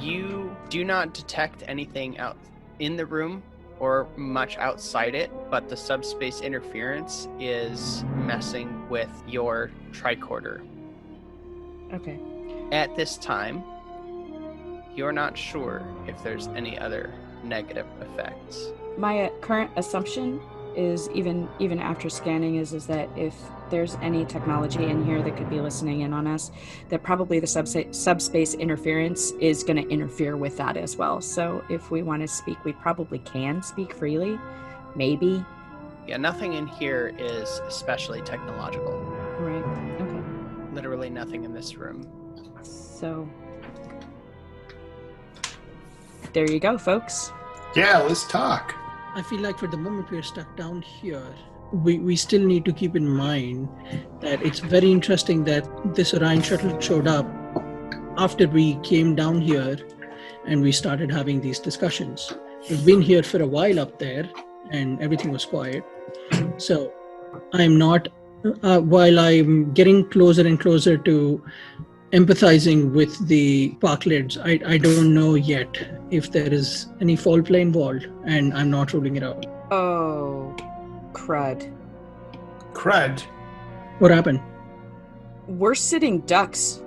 Speaker 2: you do not detect anything out in the room or much outside it, but the subspace interference is messing with your tricorder.
Speaker 4: Okay.
Speaker 2: At this time, you're not sure if there's any other negative effects.
Speaker 4: My current assumption is even after scanning is that if there's any technology in here that could be listening in on us, that probably the subspace interference is going to interfere with that as well. So if we want to speak, we probably can speak freely. Maybe.
Speaker 2: Yeah, nothing in here is especially technological.
Speaker 4: Right. Okay.
Speaker 2: Literally nothing in this room.
Speaker 4: So there you go, folks.
Speaker 5: Yeah, let's talk.
Speaker 1: I feel like for the moment we're stuck down here. We still need to keep in mind that it's very interesting that this Orion shuttle showed up after we came down here and we started having these discussions. We've been here for a while up there and everything was quiet. So I'm not, while I'm getting closer and closer to empathizing with the Parklets, I don't know yet if there is any foul play involved, and I'm not ruling it out.
Speaker 4: Oh, crud.
Speaker 5: Crud.
Speaker 1: What happened?
Speaker 4: We're sitting ducks,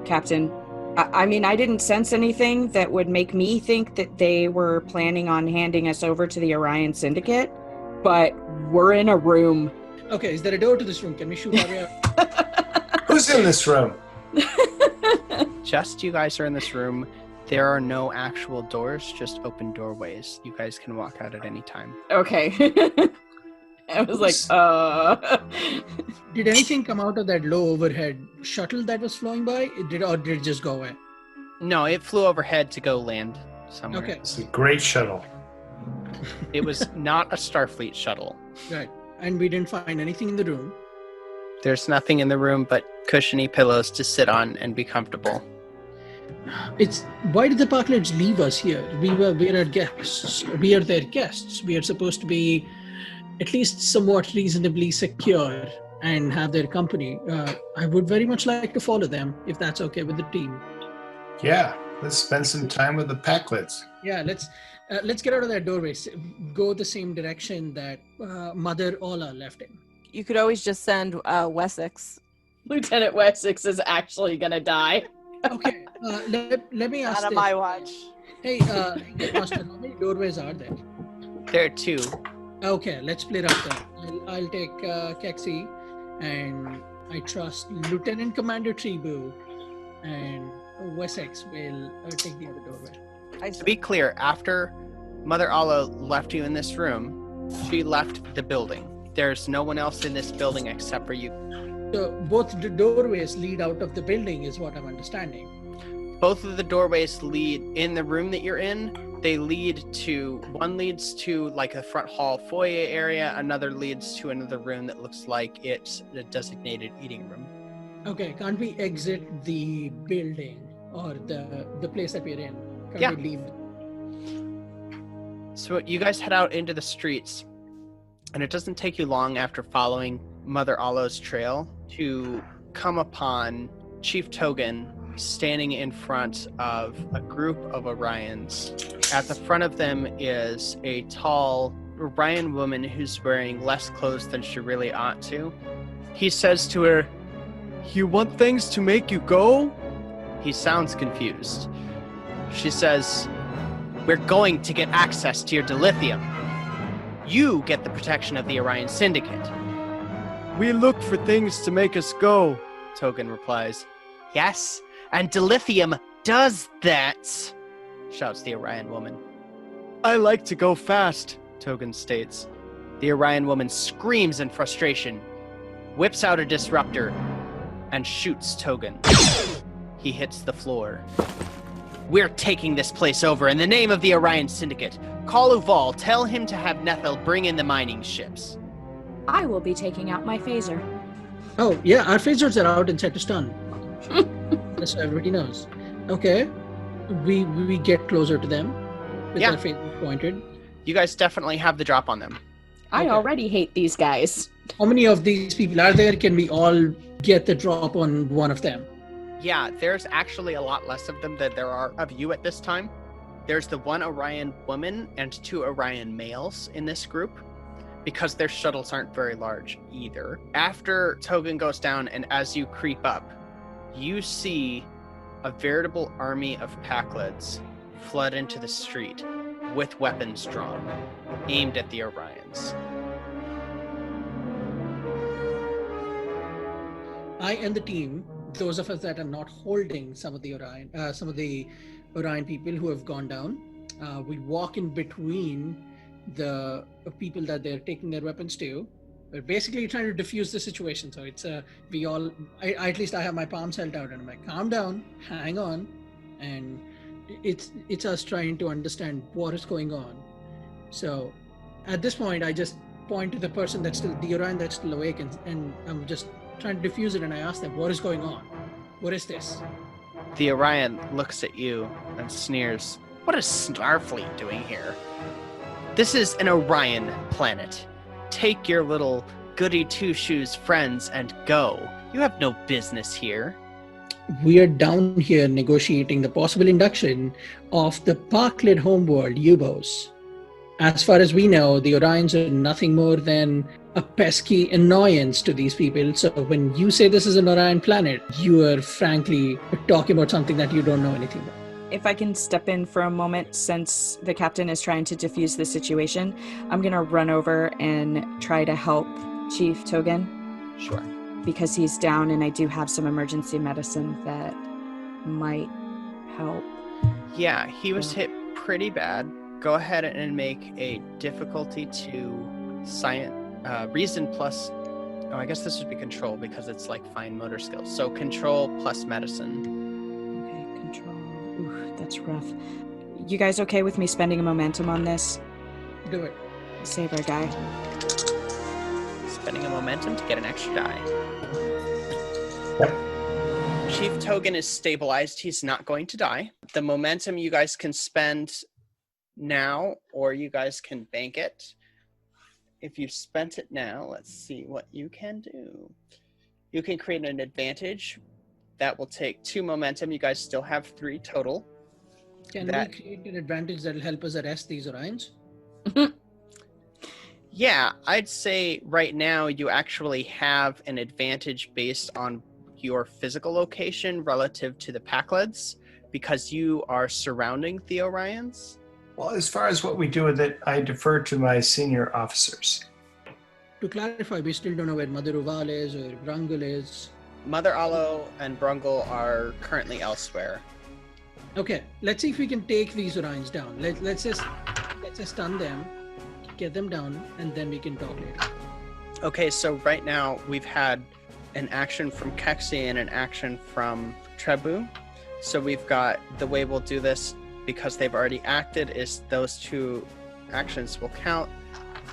Speaker 4: Captain. I mean, I didn't sense anything that would make me think that they were planning on handing us over to the Orion Syndicate, but we're in a room.
Speaker 1: Okay, is there a door to this room? Can we shoot our way out?
Speaker 5: Who's in this room?
Speaker 2: Just you guys are in this room. There are no actual doors, just open doorways. You guys can walk out at any time.
Speaker 4: Okay. I was like,
Speaker 1: Did anything come out of that low overhead shuttle that was flying by? Did it just go away?
Speaker 2: No, it flew overhead to go land somewhere.
Speaker 1: Okay,
Speaker 5: It's a great shuttle.
Speaker 2: It was not a Starfleet shuttle.
Speaker 1: right. And we didn't find anything in the room.
Speaker 2: There's nothing in the room but cushiony pillows to sit on and be comfortable.
Speaker 1: Why did the Parklets leave us here? We're guests. We are their guests. We are supposed to be at least somewhat reasonably secure and have their company. I would very much like to follow them if that's okay with the team.
Speaker 5: Yeah, let's spend some time with the Packlets.
Speaker 1: Yeah, let's get out of that doorway. Go the same direction that Mother Ola left in.
Speaker 3: You could always just send Wessex.
Speaker 4: Lieutenant Wessex is actually gonna die.
Speaker 1: Okay, let me ask
Speaker 3: Not on
Speaker 1: this.
Speaker 3: my watch.
Speaker 1: Hey, Master, how many doorways are there?
Speaker 2: There are two.
Speaker 1: Okay, let's split up then. I'll take Kexi, and I trust Lieutenant Commander Tribu, and Wessex will take the other doorway.
Speaker 2: To be clear, after Mother Alo left you in this room, she left the building. There's no one else in this building except for you.
Speaker 1: So both the doorways lead out of the building is what I'm understanding.
Speaker 2: Both of the doorways lead in the room that you're in. One leads to like a front hall foyer area. Another leads to another room that looks like it's a designated eating room.
Speaker 1: Okay, can't we exit the building or the place that we're in? Can't we leave?
Speaker 2: So you guys head out into the streets, and it doesn't take you long after following Mother Alo's trail to come upon Chief Togan standing in front of a group of Orions. At the front of them is a tall Orion woman who's wearing less clothes than she really ought to.
Speaker 8: He says to her, "You want things to make you go?"
Speaker 2: He sounds confused. She says, "We're going to get access to your dilithium. You get the protection of the Orion Syndicate."
Speaker 8: "We look for things to make us go,"
Speaker 2: Togan replies. "Yes, and dilithium does that," shouts the Orion woman.
Speaker 8: "I like to go fast,"
Speaker 2: Togan states. The Orion woman screams in frustration, whips out a disruptor, and shoots Togan. He hits the floor. "We're taking this place over in the name of the Orion Syndicate. Call Uval, tell him to have Nethel bring in the mining ships."
Speaker 4: I will be taking out my phaser.
Speaker 1: Oh, yeah, our phasers are out and set to stun. That's what everybody knows. Okay. We get closer to them with our phasers pointed.
Speaker 2: You guys definitely have the drop on them.
Speaker 4: I already hate these guys.
Speaker 1: How many of these people are there? Can we all get the drop on one of them?
Speaker 2: Yeah, there's actually a lot less of them than there are of you at this time. There's the one Orion woman and 2 Orion males in this group, because their shuttles aren't very large either. After Togan goes down and as you creep up, you see a veritable army of Packlids flood into the street with weapons drawn, aimed at the Orions.
Speaker 1: I and the team, those of us that are not holding some of the Orion people who have gone down, we walk in between the people that they're taking their weapons to. We're basically trying to diffuse the situation. So it's at least I have my palms held out and I'm like, calm down, hang on. And it's us trying to understand what is going on. So at this point, I just point to the person the Orion that's still awake, and I'm just trying to diffuse it, and I ask them, what is going on? What is this?
Speaker 2: The Orion looks at you and sneers. "What is Starfleet doing here? This is an Orion planet. Take your little goody two-shoes friends and go. You have no business here."
Speaker 1: We are down here negotiating the possible induction of the Parklid homeworld Ubos. As far as we know, the Orions are nothing more than a pesky annoyance to these people. So when you say this is an Orion planet, you are frankly talking about something that you don't know anything about.
Speaker 4: If I can step in for a moment, since the captain is trying to diffuse the situation, I'm going to run over and try to help Chief Togan.
Speaker 2: Sure.
Speaker 4: Because he's down and I do have some emergency medicine that might help.
Speaker 2: Yeah, he was hit pretty bad. Go ahead and make a difficulty to science, reason plus, I guess this would be control because it's like fine motor skills. So control plus medicine.
Speaker 4: Okay, control. Ooh, that's rough. You guys okay with me spending a momentum on this?
Speaker 1: Do it.
Speaker 4: Save our guy.
Speaker 2: Spending a momentum to get an extra die.
Speaker 5: Yep.
Speaker 2: Chief Togan is stabilized. He's not going to die. The momentum you guys can spend now, or you guys can bank it. If you've spent it now, let's see what you can do. You can create an advantage. That will take 2 momentum. You guys still have 3 total.
Speaker 1: Can we create an advantage that will help us arrest these Orions?
Speaker 2: Yeah, I'd say right now you actually have an advantage based on your physical location relative to the Packlids because you are surrounding the Orions.
Speaker 5: Well, as far as what we do with it, I defer to my senior officers.
Speaker 1: To clarify, we still don't know where Mother Uval is or Brungle is.
Speaker 2: Mother Alo and Brungle are currently elsewhere.
Speaker 1: Okay, let's see if we can take these Orions down. Let's just stun them, get them down, and then we can talk later.
Speaker 2: Okay, so right now we've had an action from Kexi and an action from Trebu. So we've got, the way we'll do this, because they've already acted, is those 2 actions will count.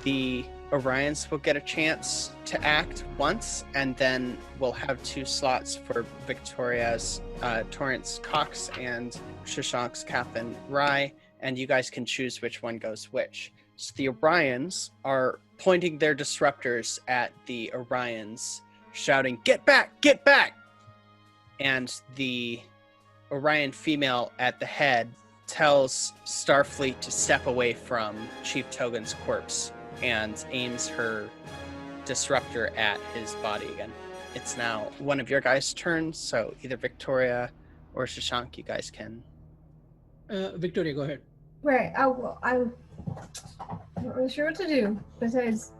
Speaker 2: The Orions will get a chance to act once, and then we'll have 2 slots for Victoria's Torrance Cox and Shashank's Captain Rye, and you guys can choose which one goes which. So the Orions are pointing their disruptors at the Orions, shouting, "Get back! Get back!" And the Orion female at the head tells Starfleet to step away from Chief Togan's corpse and aims her disruptor at his body again. It's now one of your guys' turns, so either Victoria or Shashank, you guys can.
Speaker 1: Victoria, go ahead.
Speaker 6: Right. I'm not really sure what to do besides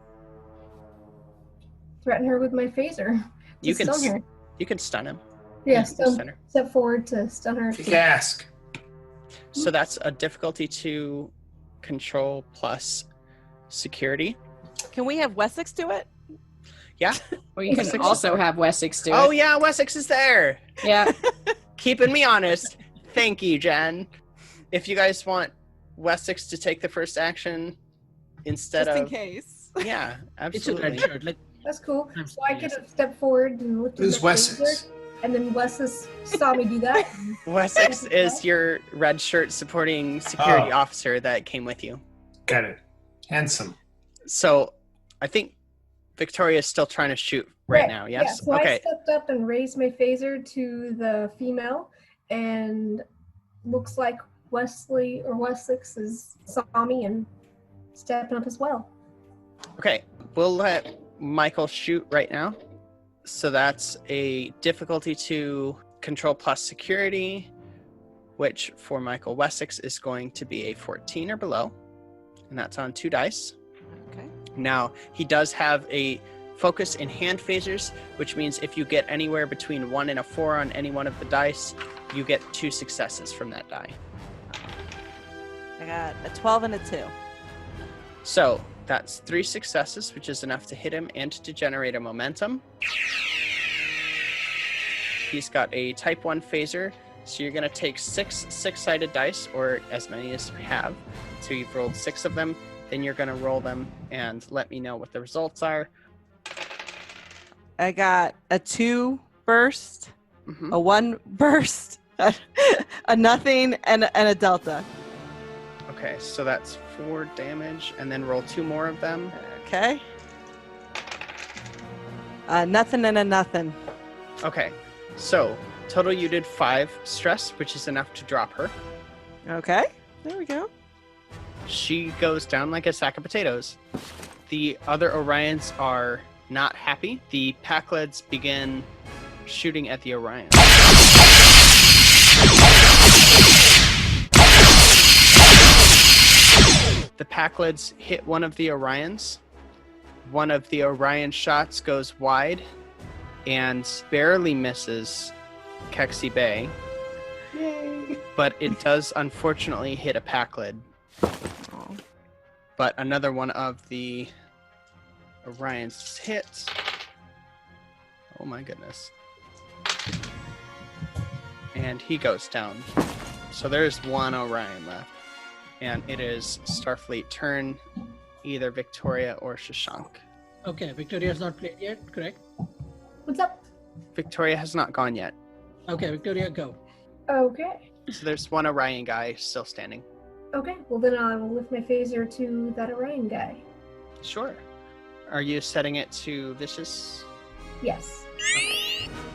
Speaker 6: threaten her with my phaser.
Speaker 2: You can
Speaker 6: Stun her.
Speaker 2: You can stun him.
Speaker 6: Yeah,
Speaker 2: You can stun her.
Speaker 6: step forward to stun her.
Speaker 5: Kick ass.
Speaker 2: So that's a difficulty 2 control plus security.
Speaker 3: Can we have Wessex do it?
Speaker 2: Yeah.
Speaker 4: Or you can also have Wessex do it.
Speaker 2: Oh yeah, Wessex is there.
Speaker 4: Yeah.
Speaker 2: Keeping me honest. Thank you, Jen. If you guys want Wessex to take the first action instead
Speaker 3: Just in
Speaker 2: of
Speaker 3: case.
Speaker 2: Yeah,
Speaker 1: It's a red
Speaker 2: absolutely.
Speaker 1: shirt.
Speaker 6: That's cool.
Speaker 1: I'm
Speaker 6: So I
Speaker 1: serious.
Speaker 6: could have stepped forward and looked at
Speaker 5: Who's
Speaker 6: my
Speaker 5: Wessex?
Speaker 6: phaser, and then Wessex saw me do that.
Speaker 2: Wessex is your red shirt supporting security
Speaker 5: Oh.
Speaker 2: officer that came with you.
Speaker 5: Got it. Handsome.
Speaker 2: So I think Victoria's still trying to shoot right now, yes?
Speaker 6: Yeah, so I
Speaker 2: Okay.
Speaker 6: stepped up and raised my phaser to the female, and looks like Wesley or Wessex saw me and stepping up as well.
Speaker 2: Okay. We'll let Michael shoot right now. So that's a difficulty 2 control plus security, which for Michael Wessex is going to be a 14 or below. And that's on 2 dice.
Speaker 3: Okay.
Speaker 2: Now, he does have a focus in hand phasers, which means if you get anywhere between 1 and a 4 on any one of the dice, you get 2 successes from that die.
Speaker 3: I got a 12 and a 2.
Speaker 2: So that's 3 successes, which is enough to hit him and to generate a momentum. He's got a type 1 phaser, so you're going to take 6 six-sided dice, or as many as you have. So you've rolled 6 of them, then you're going to roll them and let me know what the results are.
Speaker 3: I got a 2 burst,
Speaker 2: Mhm.
Speaker 3: a 1 burst, a nothing, and a delta.
Speaker 2: Okay, so that's 4 damage, and then roll 2 more of them.
Speaker 3: Okay. Nothing and a nothing.
Speaker 2: Okay, so total you did 5 stress, which is enough to drop her.
Speaker 3: Okay. There we go.
Speaker 2: She goes down like a sack of potatoes. The other Orions are not happy. The Packlids begin shooting at the Orions. The Packlids hit one of the Orions. One of the Orion shots goes wide and barely misses Kexi Bay.
Speaker 3: Yay.
Speaker 2: But it does unfortunately hit a Packlid.
Speaker 3: Oh.
Speaker 2: But another one of the Orions hits. Oh my goodness. And he goes down. So there's one Orion left. And it is Starfleet turn, either Victoria or Shashank.
Speaker 1: Okay, Victoria's not played yet, correct?
Speaker 6: What's up?
Speaker 2: Victoria has not gone yet.
Speaker 1: Okay, Victoria, go.
Speaker 6: Okay.
Speaker 2: So there's one Orion guy still standing.
Speaker 6: Okay. Well, then I will lift my phaser to that Orion guy.
Speaker 2: Sure. Are you setting it to vicious?
Speaker 6: Yes.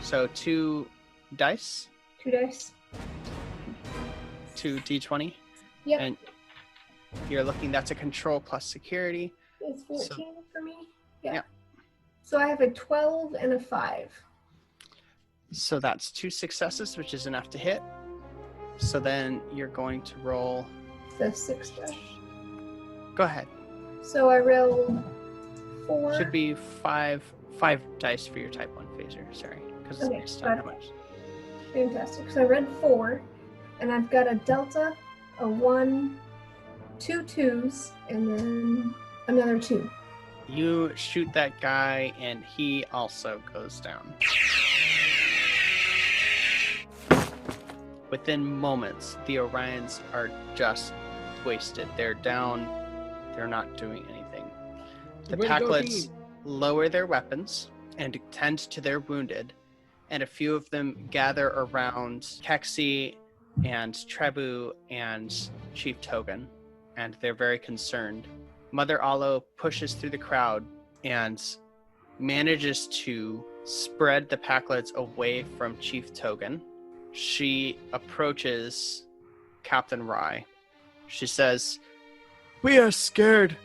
Speaker 2: So 2 dice,
Speaker 6: 2 dice.
Speaker 2: 2 d20.
Speaker 6: Yep.
Speaker 2: And you're looking, that's a control plus security.
Speaker 6: It's 14 for me. Yeah.
Speaker 2: Yeah.
Speaker 6: So I have a 12 and a 5.
Speaker 2: So that's 2 successes, which is enough to hit. So then you're going to roll.
Speaker 6: The 6 dice.
Speaker 2: Go ahead.
Speaker 6: So I rolled 4.
Speaker 2: Should be 5 dice for your type 1 phaser. Sorry, because it's
Speaker 6: Okay,
Speaker 2: based on how
Speaker 6: 5.
Speaker 2: much.
Speaker 6: Fantastic. So I read 4, and I've got a delta, a 1, 2 2s, and then another 2.
Speaker 2: You shoot that guy, and he also goes down. Within moments, the Orions are just wasted. They're down. They're not doing anything. The
Speaker 1: Way to go,
Speaker 2: Packlets
Speaker 1: team.
Speaker 2: lower their weapons and tend to their wounded, and a few of them gather around Kexi and Trebu and Chief Togan, and they're very concerned. Mother Alo pushes through the crowd and manages to spread the Packlets away from Chief Togan. She approaches Captain Rye. She says,
Speaker 8: We are scared.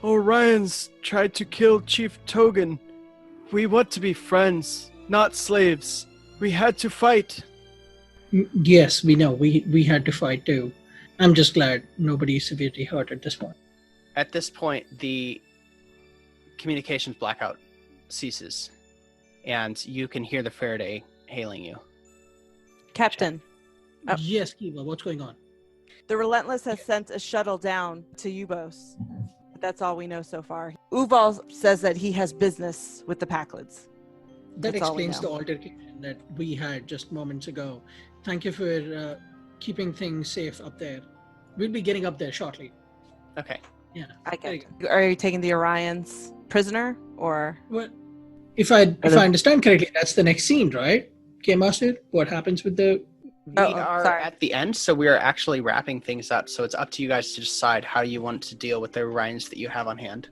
Speaker 8: Orions tried to kill Chief Togan. We want to be friends, not slaves. We had to fight.
Speaker 1: Yes, we know. We had to fight too. I'm just glad nobody is severely hurt at this point.
Speaker 2: at this point, the communications blackout ceases, and you can hear the Faraday hailing you.
Speaker 3: Captain, Oh.
Speaker 1: Yes, Kiva, what's going on?
Speaker 3: the Relentless has sent a shuttle down to Ubos. That's all we know so far. Uval says that he has business with the Packlids.
Speaker 1: That
Speaker 3: That's all we
Speaker 1: explains
Speaker 3: know.
Speaker 1: the altercation that we had just moments ago. Thank you for keeping things safe up there. We'll be getting up there shortly.
Speaker 2: Okay.
Speaker 1: Yeah.
Speaker 3: I
Speaker 1: Very
Speaker 3: get. Are you taking the Orions prisoner, or
Speaker 1: Well, if I understand correctly, that's the next scene, right? K-Master, what happens with the...
Speaker 2: We
Speaker 3: Oh,
Speaker 2: are
Speaker 3: sorry.
Speaker 2: at the end, so we are actually wrapping things up. So it's up to you guys to decide how you want to deal with the Orions that you have on hand.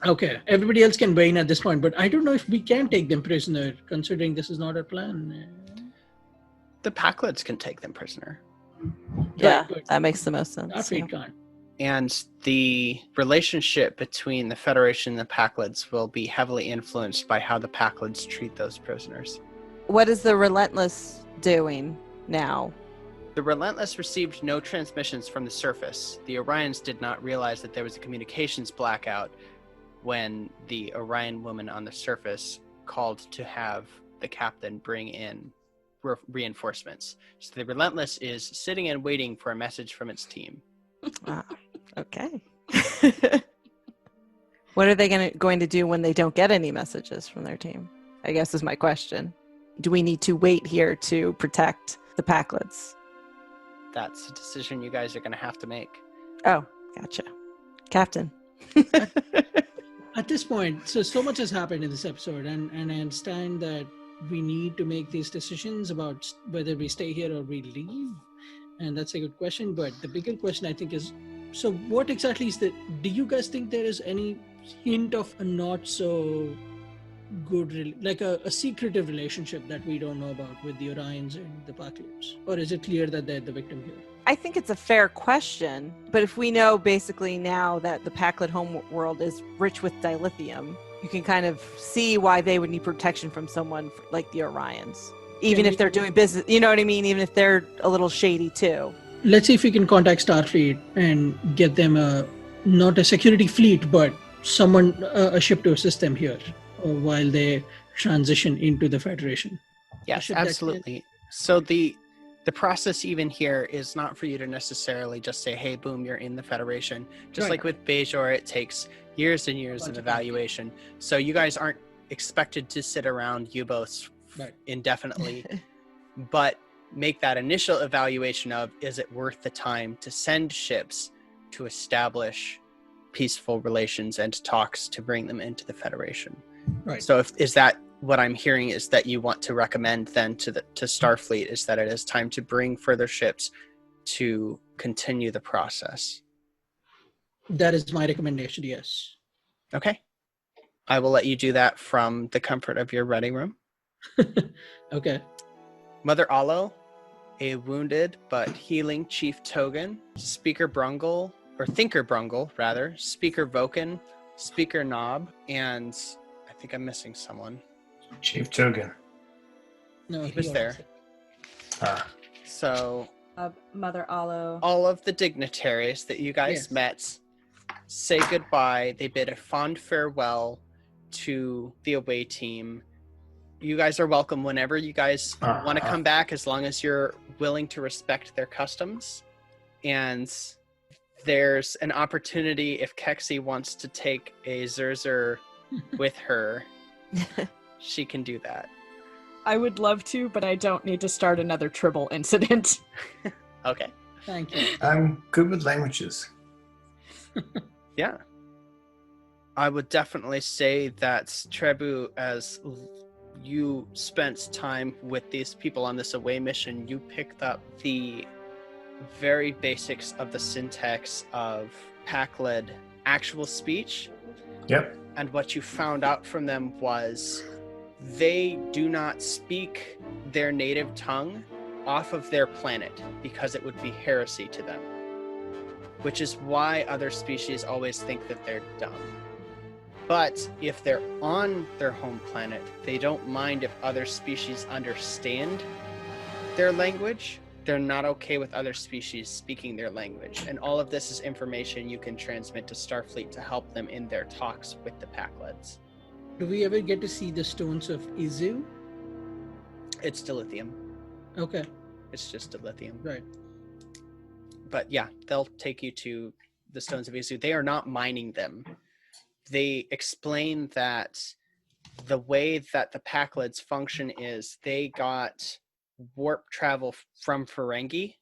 Speaker 1: Okay, everybody else can weigh in at this point, but I don't know if we can take them prisoner, considering this is not our plan.
Speaker 2: The Packlids can take them prisoner.
Speaker 3: yeah,
Speaker 1: but
Speaker 3: that makes the most sense.
Speaker 1: Starfleet can't.
Speaker 2: And the relationship between the Federation and the Packlids will be heavily influenced by how the Packlids treat those prisoners.
Speaker 3: What is the Relentless doing now?
Speaker 2: The Relentless received no transmissions from the surface. The Orions did not realize that there was a communications blackout when the Orion woman on the surface called to have the captain bring in reinforcements. So the Relentless is sitting and waiting for a message from its team.
Speaker 3: Okay. What are they going to do when they don't get any messages from their team? I guess is my question. Do we need to wait here to protect the Packlids?
Speaker 2: That's a decision you guys are going to have to make.
Speaker 3: Oh, gotcha. Captain.
Speaker 1: At this point, so much has happened in this episode, and I understand that we need to make these decisions about whether we stay here or we leave, and that's a good question. But the bigger question, I think, is, so what exactly is the... Do you guys think there is any hint of a not so good, like a secretive relationship that we don't know about with the Orions and the Packlids? Or is it clear that they're the victim here?
Speaker 3: I think it's a fair question, but if we know basically now that the Packlid homeworld is rich with dilithium, you can kind of see why they would need protection from someone like the Orions. Even if they're doing business, you know what I mean? Even if they're a little shady too.
Speaker 1: Let's see if we can contact Starfleet and get them not a security fleet, but someone, a ship to assist them here while they transition into the Federation.
Speaker 2: Yes, absolutely. So the process even here is not for you to necessarily just say, hey, boom, you're in the Federation. Just like with Bajor, it takes years and years of evaluation. So you guys aren't expected to sit around U-boats indefinitely, but make that initial evaluation of, is it worth the time to send ships to establish peaceful relations and talks to bring them into the Federation?
Speaker 1: Right.
Speaker 2: So is that what I'm hearing, is that you want to recommend then to Starfleet is that it is time to bring further ships to continue the process?
Speaker 1: That is my recommendation, yes.
Speaker 2: Okay. I will let you do that from the comfort of your reading room.
Speaker 1: Okay.
Speaker 2: Mother Alo, a wounded but healing Chief Togan, Speaker Brungle, or Thinker Brungle, rather, Speaker Voken, Speaker Knob, and I think I'm missing someone.
Speaker 5: Chief Togan.
Speaker 1: No,
Speaker 2: He was there. So
Speaker 4: Mother Alo.
Speaker 2: all of the dignitaries that you guys met say goodbye. They bid a fond farewell to the away team. You guys are welcome whenever you guys want to come back, as long as you're willing to respect their customs. And there's an opportunity if Kexi wants to take a Zerzer with her, she can do that.
Speaker 4: I would love to, but I don't need to start another Tribble incident.
Speaker 2: Okay.
Speaker 1: Thank you.
Speaker 5: I'm good with languages.
Speaker 2: Yeah. I would definitely say that Trebu, as you spent time with these people on this away mission, you picked up the very basics of the syntax of Packlid actual speech.
Speaker 5: Yep.
Speaker 2: And what you found out from them was they do not speak their native tongue off of their planet because it would be heresy to them, which is why other species always think that they're dumb. But if they're on their home planet, they don't mind if other species understand their language. They're not okay with other species speaking their language. And all of this is information you can transmit to Starfleet to help them in their talks with the Pakleds.
Speaker 1: Do we ever get to see the stones of Izu?
Speaker 2: It's dilithium.
Speaker 1: Okay,
Speaker 2: It's just dilithium.
Speaker 1: right.
Speaker 2: But yeah, they'll take you to the stones of Izu. They are not mining them. They explain that the way that the Pakleds function is they got warp travel from Ferengi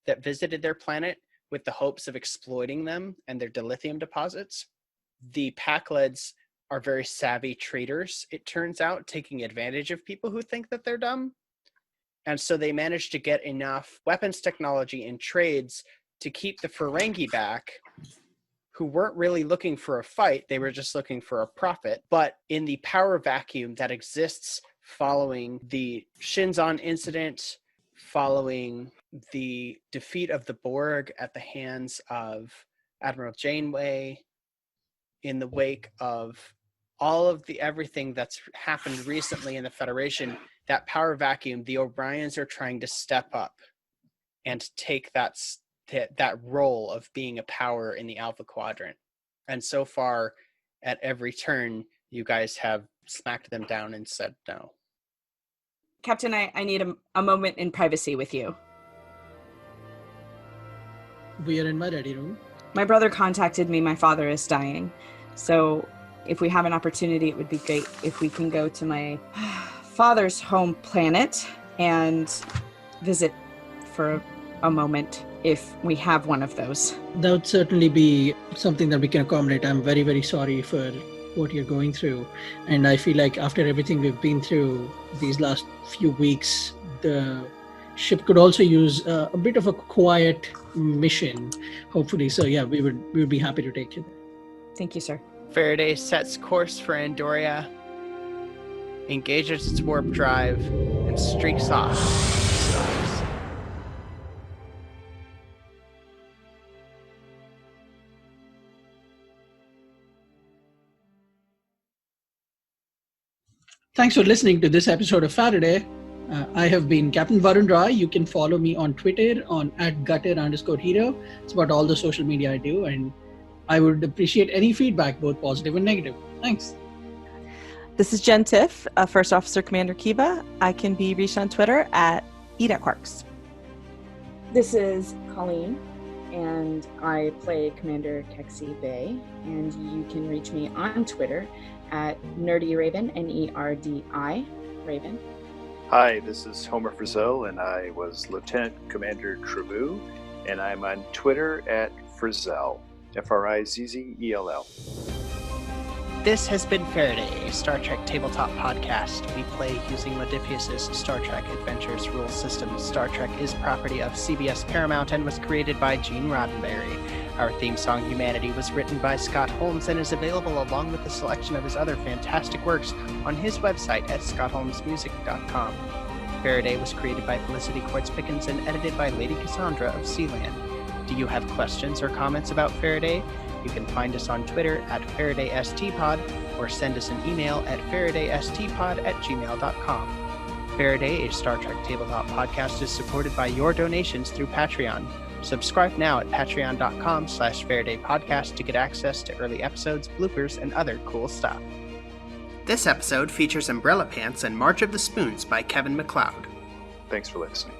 Speaker 2: that visited their planet with the hopes of exploiting them and their dilithium deposits. The Pakleds are very savvy traders, it turns out, taking advantage of people who think that they're dumb. And so they managed to get enough weapons technology and trades to keep the Ferengi back, who weren't really looking for a fight, they were just looking for a profit. But in the power vacuum that exists following the Shinzon incident, following the defeat of the Borg at the hands of Admiral Janeway, in the wake of all of the everything that's happened recently in the Federation, that power vacuum, the Orions are trying to step up and take that role of being a power in the Alpha Quadrant. And so far, at every turn, you guys have smacked them down and said no.
Speaker 4: Captain, I need a moment in privacy with you.
Speaker 1: We are in my ready room.
Speaker 4: My brother contacted me. My father is dying. So if we have an opportunity, it would be great if we can go to my father's home planet and visit for a moment, if we have one of those.
Speaker 1: That would certainly be something that we can accommodate. I'm very, very sorry for what you're going through. And I feel like after everything we've been through these last few weeks, the ship could also use a bit of a quiet mission, hopefully. So yeah, we would be happy to take you there.
Speaker 4: Thank you, sir.
Speaker 2: Faraday sets course for Andoria, engages its warp drive, and streaks off.
Speaker 1: Thanks for listening to this episode of Faraday. I have been Captain Varun Rai. You can follow me on Twitter on @gutter_hero. It's about all the social media I do, and I would appreciate any feedback, both positive and negative. Thanks.
Speaker 3: This is Jen Tiff, First Officer Commander Kiva. I can be reached on Twitter @EatAtQuarks.
Speaker 4: This is Colleen, and I play Commander Kexi Bay, and you can reach me on Twitter @NerdyRaven, NERDI Raven.
Speaker 9: Hi, this is Homer Frizzell, and I was Lieutenant Commander Trebu, and I'm on Twitter @Frizzell, FRIZZELL.
Speaker 2: This has been Faraday, a Star Trek tabletop podcast. We play using Modifius's Star Trek Adventures rule system. Star Trek is property of CBS Paramount and was created by Gene Roddenberry. Our theme song, Humanity, was written by Scott Holmes and is available along with a selection of his other fantastic works on his website at scottholmesmusic.com. Faraday was created by Felicity Quartz Pickens and edited by Lady Cassandra of Sealand. Do you have questions or comments about Faraday? You can find us on Twitter @FaradaySTPod or send us an email at FaradaySTPod@gmail.com. Faraday, a Star Trek tabletop podcast, is supported by your donations through Patreon. Subscribe now at patreon.com/Faraday Podcast to get access to early episodes, bloopers, and other cool stuff. This episode features Umbrella Pants and March of the Spoons by Kevin MacLeod.
Speaker 9: Thanks for listening.